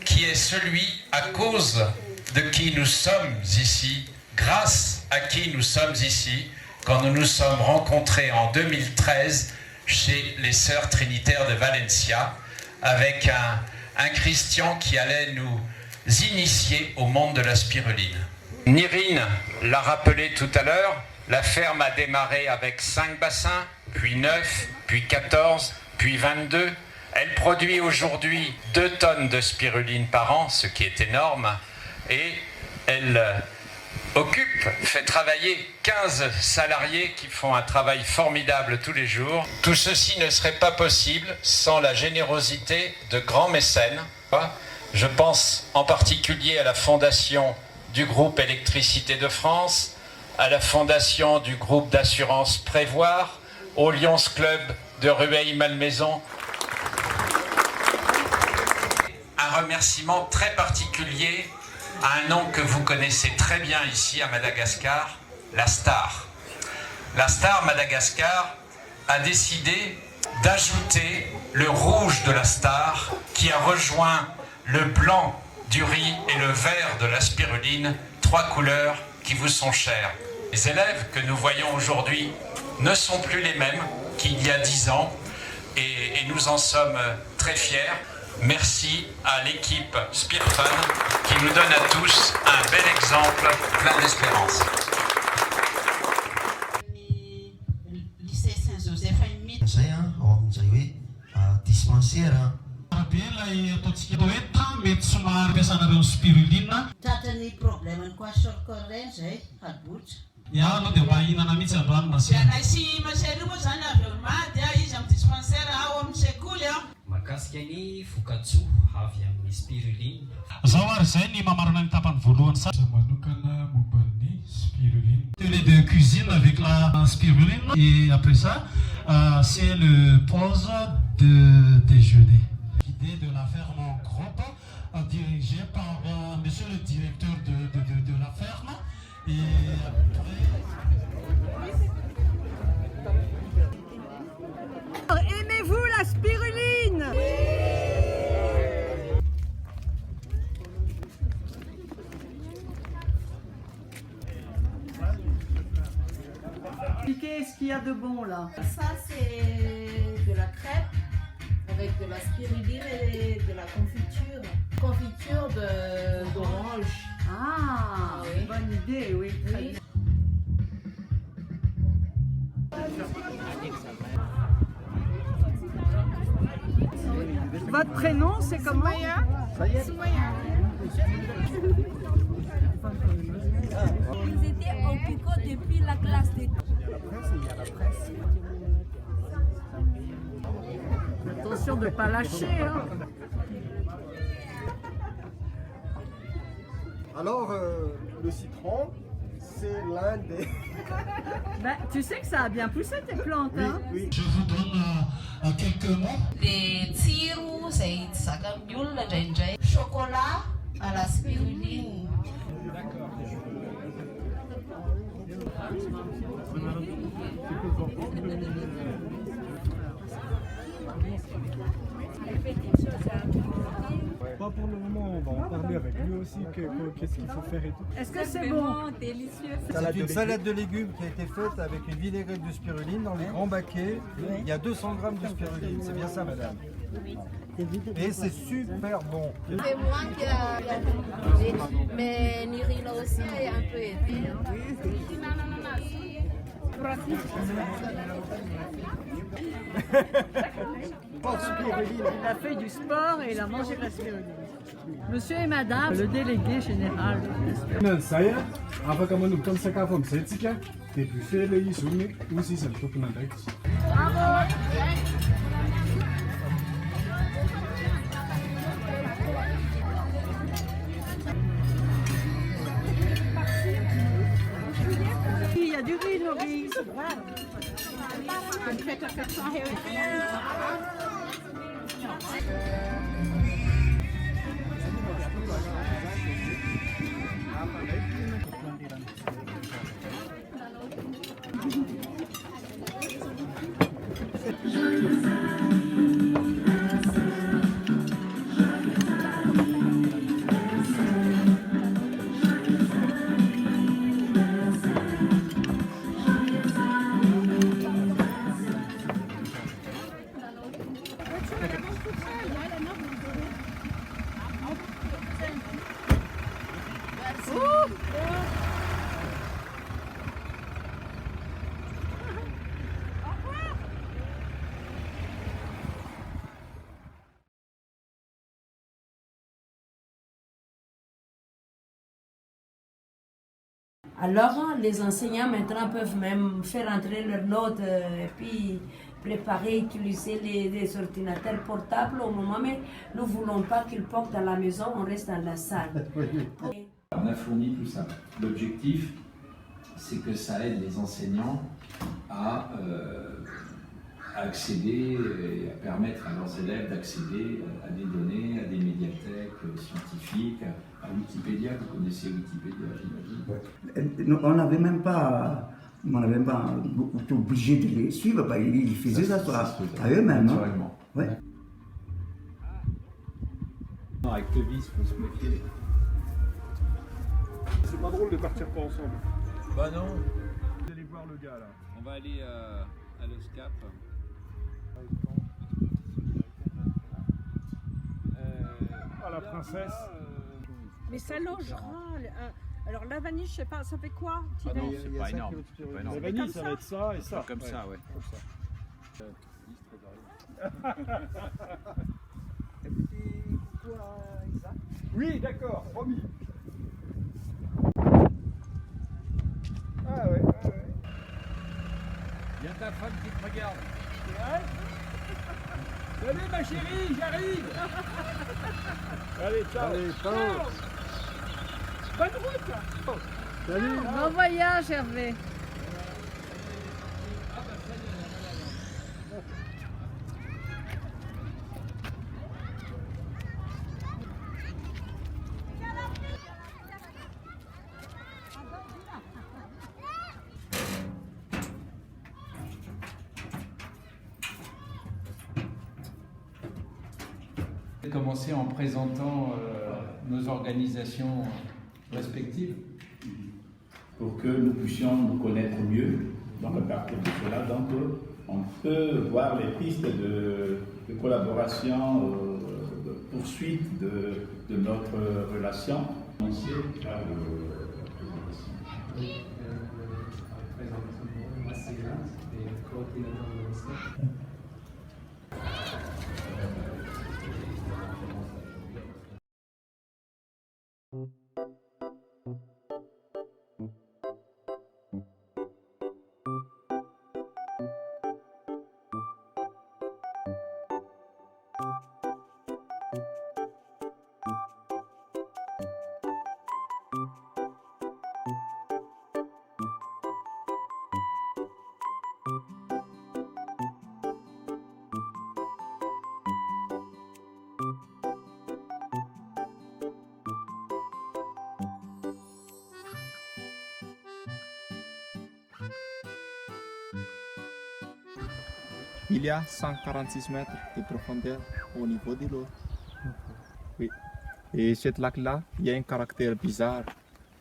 qui est celui à cause de qui nous sommes ici, grâce à qui nous sommes ici, quand nous nous sommes rencontrés en 2013 chez les Sœurs Trinitaires de Valencia, avec un Christian qui allait nous initier au monde de la spiruline. Nirine l'a rappelé tout à l'heure, la ferme a démarré avec 5 bassins, puis 9, puis 14, puis 22. Elle produit aujourd'hui 2 tonnes de spiruline par an, ce qui est énorme, et elle fait travailler 15 salariés qui font un travail formidable tous les jours. Tout ceci ne serait pas possible sans la générosité de grands mécènes. Je pense en particulier à la fondation du groupe Électricité de France, à la fondation du groupe d'assurance Prévoir, au Lions Club de Rueil-Malmaison. Un remerciement très particulier à un nom que vous connaissez très bien ici à Madagascar, la Star. La Star Madagascar a décidé d'ajouter le rouge de la Star qui a rejoint le blanc du riz et le vert de la spiruline, 3 couleurs qui vous sont chères. Les élèves que nous voyons aujourd'hui ne sont plus les mêmes qu'il y a 10 ans et nous en sommes très fiers. Merci à l'équipe Spirfun qui nous donne à tous un bel exemple plein d'espérance. Lycée Saint-Joseph a une mythe. Tratany problemany kwasoko reny zay adotra. Aloha dia mba hihinana mihitsy androany masina. Sy masery moa zany avy eo mady izy amin'ny dispensaire ao amin'ny sekoly a. Mahakasika ny voka-tsoa avy amin'ny spiruline. Zao ary zay ny mamarana ny tapany voalohany sa manokana momban'ny spiruline. Atelier de cuisine avec la spiruline et après ça c'est le pause de déjeuner. L'idée de la ferme en groupe dirigée par monsieur le directeur de la ferme et après... Aimez-vous la spiruline? Qu'est-ce qu'il y a de bon là? Ça c'est de la crêpe avec de la spiruline et de la confiture. Confiture d'orange. Ah, oui. Bonne idée, oui. Oui. Votre prénom, c'est comment? Soumaya. Ils étaient au Pico depuis la classe de... Attention de ne pas lâcher. Hein. Alors, le citron, c'est l'un des... Ben, tu sais que ça a bien poussé tes plantes, oui, hein? Oui. Je vous donne quelques mots. Les tsiro zay zakany olona indraindray. Chocolat à la spiruline. Pas pour le moment, on va en parler avec lui aussi, qu'est-ce qu'il faut faire et tout. Est-ce que c'est bon? Délicieux. C'est une salade de légumes qui a été faite avec une vinaigrette de spiruline dans les grands baquets. Il y a 200 grammes de spiruline, c'est bien ça madame? Oui. Et c'est super bon. C'est moi qui ai... Mais Niri là aussi a un peu aidé. Il a fait du sport et il a mangé de la spiruline. Monsieur et madame, le délégué général. Saya, apakah menemukan sakafo mzetsika dia buffet le izy io ny ozy izy ny tompony andraikitra. Il y a du riz, Noris. Alors, les enseignants maintenant peuvent même faire entrer leurs notes et puis préparer, utiliser les ordinateurs portables au moment, mais nous ne voulons pas qu'ils portent dans la maison, on reste dans la salle. On a fourni tout ça. L'objectif, c'est que ça aide les enseignants à accéder et à permettre à leurs élèves d'accéder à des données, à des médiathèques scientifiques, à Wikipédia. Vous connaissez Wikipédia, j'imagine. On n'avait même pas été obligé de les suivre, bah, ils faisaient ça à eux-mêmes. Hein. Ouais. Avec le vice, il faut se méfier. C'est pas drôle de partir pas ensemble. Bah non. Vous allez voir le gars là. On va aller à l'Oscap. Ah, la princesse. Mais ça logera. Alors la vanille, je sais pas, ça fait quoi? Ah non, c'est pas énorme. La vanille, ça va être ça et ça. Comme ça, ouais. Comme ça. Oui, d'accord, promis. Ah ouais, ah ouais. Il y a ta femme qui te regarde. C'est vrai? Salut ma chérie, j'arrive. Allez, ciao. Allez, ciao. Bonne route. Salut. Bon voyage, Hervé. Commencer en présentant nos organisations respectives. Pour que nous puissions nous connaître mieux. Donc à partir de cela, donc, on peut voir les pistes de collaboration, de poursuite de notre relation. Il y a 146 mètres de profondeur au niveau de l'eau. Oui. Et cette lac-là, il y a un caractère bizarre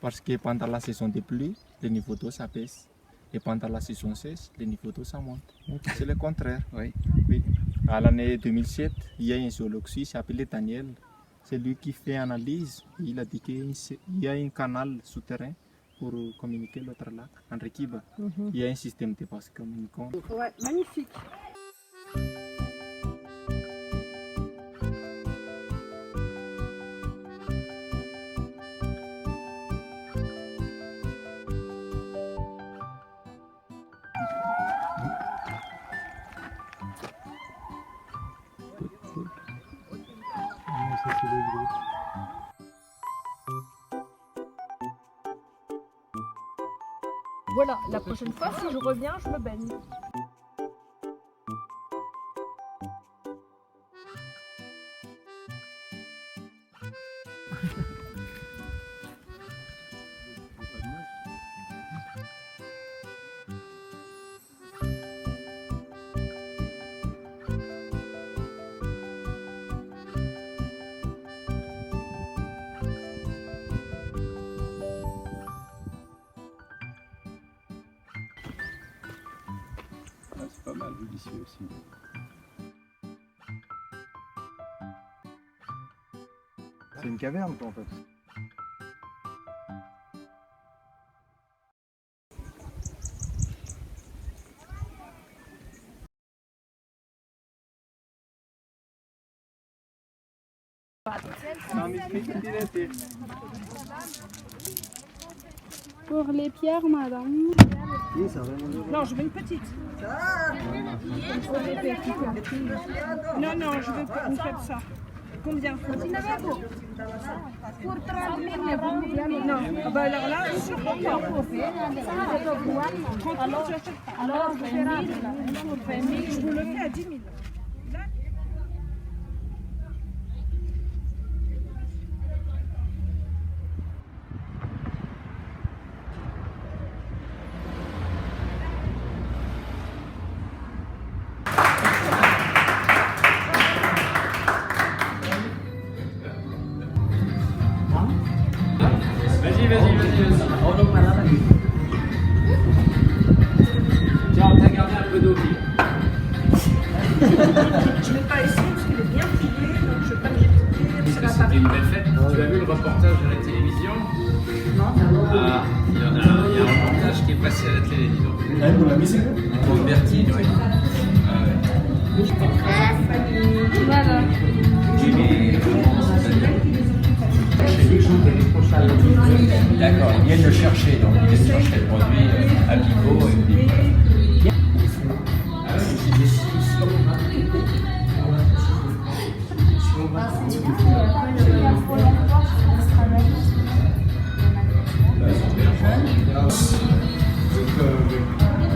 parce que pendant la saison des pluies, le niveau d'eau s'abaisse. Et pendant la saison sèche, le niveau d'eau ça monte. C'est le contraire. Oui. Oui. À l'année 2007, il y a un géologue suisse appelé Daniel. C'est lui qui fait analyse. Il a dit qu'il y a un canal souterrain pour communiquer l'autre lac, en Rekiba. Il y a un système de vases communicants. Ouais, magnifique. Voilà, la prochaine fois, si je reviens, je me baigne. C'est pas mal vu d'ici aussi. C'est une caverne, quoi, en fait. Pour les pierres, madame. Non, je veux une petite. Non, non, je veux pas. Vous faites ça. Combien? Non, bah alors là, sur mon corps. Alors, je vous le fais à 10 000. Pour la musique. Pour Bertine, oui. Voilà. D'accord, ils viennent le chercher, donc ils viennent chercher le produit à Pico.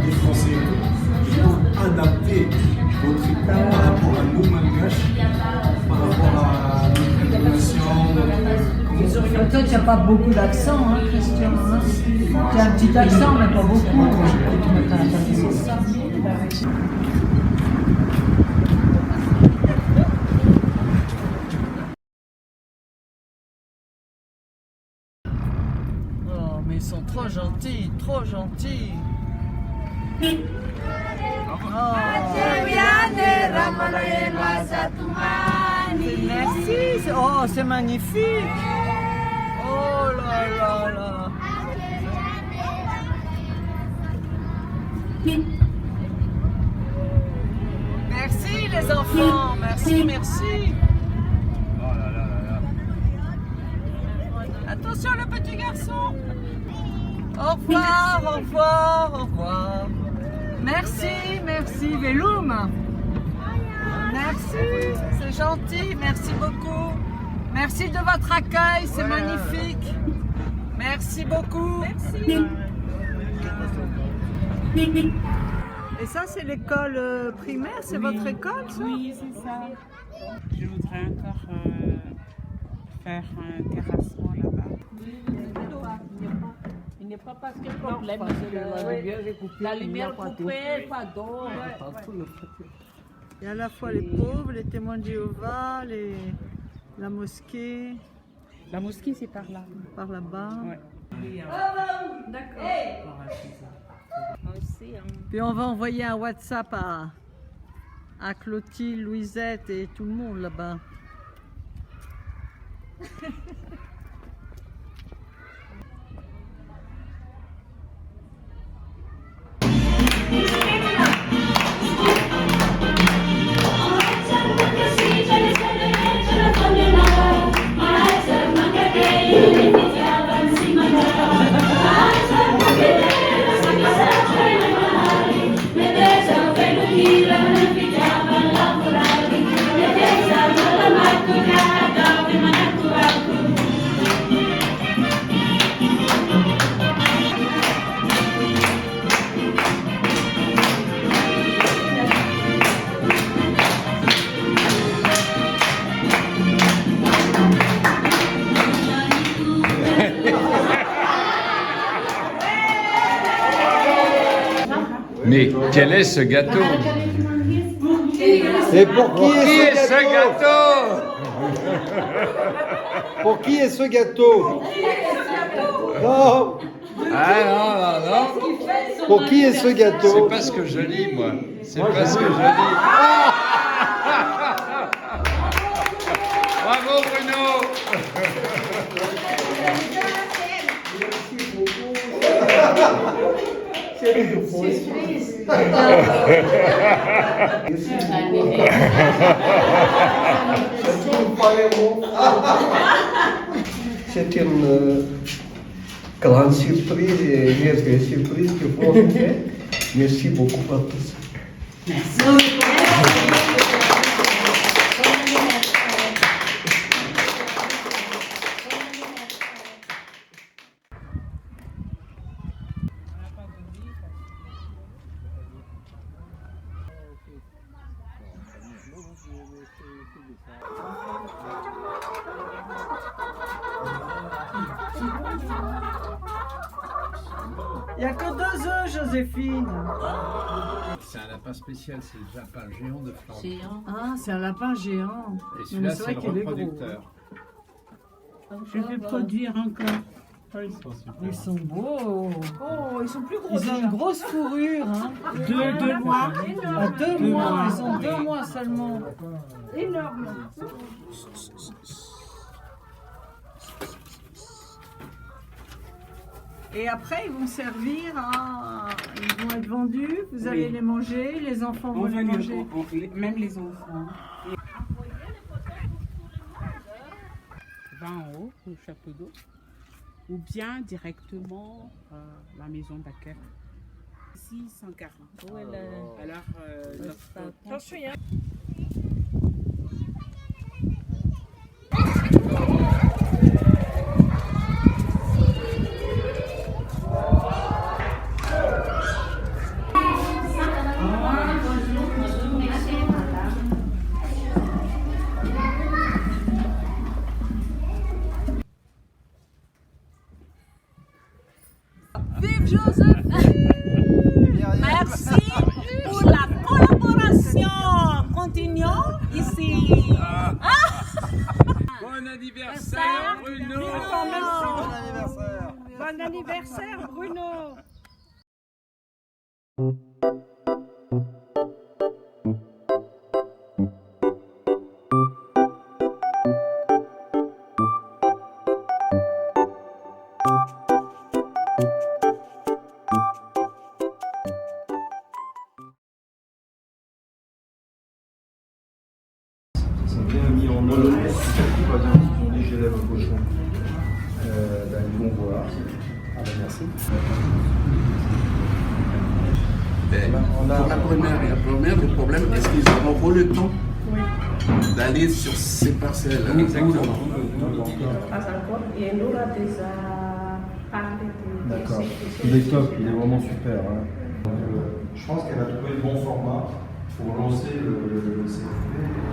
Les Français, il faut adapter votre école par rapport à nos malgaches, par rapport à notre population. Toi, tu n'as pas beaucoup d'accent, hein, Christian. Hein. Tu as un petit accent, mais pas beaucoup. C'est ça. Oh, mais ils sont trop gentils, trop gentils. Merci, oh c'est magnifique. Oh là là là. Merci les enfants, merci, merci. Oh là là là là. Attention le petit garçon. Au revoir, au revoir, au revoir. Merci, merci Veloum. Merci, c'est gentil, merci beaucoup. Merci de votre accueil, c'est magnifique. Merci beaucoup. Merci. Et ça, c'est l'école primaire, c'est votre école, ça? Oui, c'est ça. Je voudrais encore faire un terrassement là-bas. Il n'est pas parce qu'il y a problème, la lumière coupée, pas d'eau. Il y a à la fois les pauvres, les témoins de Jéhovah, la mosquée. La mosquée, c'est par là. Par là-bas. Ouais. D'accord. Puis on va envoyer un WhatsApp à Clotilde, Louisette et tout le monde là-bas. Mais quel est ce gâteau? Et pour qui est ce gâteau? Pour qui est ce gâteau? Non. Ah non, non, non. Pour qui est ce gâteau? C'est pas ce que je lis, moi. C'est pas ce que je lis. Bravo, Bruno. C'est une grande surprise et une vraie surprise que vous avez fait. Merci beaucoup pour tout ça. Merci. Il n'y a que 2 œufs, Joséphine. C'est un lapin spécial, c'est le lapin géant de Flandre. Ah, c'est un lapin géant. Et celui-là, c'est le reproducteur. Je vais produire encore. Ils sont beaux. Oh, ils sont plus gros. Ils ont une grosse fourrure. Hein. 2 mois. À 2 mois, ils ont 2 mois seulement. Énorme. Et après, ils vont servir à... Ils vont être vendus, vous allez les manger, les enfants vont les manger. Même les enfants. 20 € au château d'eau. Ou bien directement à la maison d'accueil. Ici, 140. Alors, attention, hein. Vive Joseph! Merci pour la collaboration. Continuons ici. Bon anniversaire, Bruno! Bon anniversaire! Bon anniversaire, Bruno! C'est bien mis en œuvre. Par exemple, on dit j'élève un cochon. Ils vont voir. Ah ben merci. Pour la première, le problème, est-ce qu'ils auront le temps d'aller sur ces parcelles? Exactement. Pas encore. Et nous, on a déjà parlé de D'accord. Il est top, il est vraiment super. Hein. Donc, je pense qu'elle a trouvé le bon format pour lancer le CFP.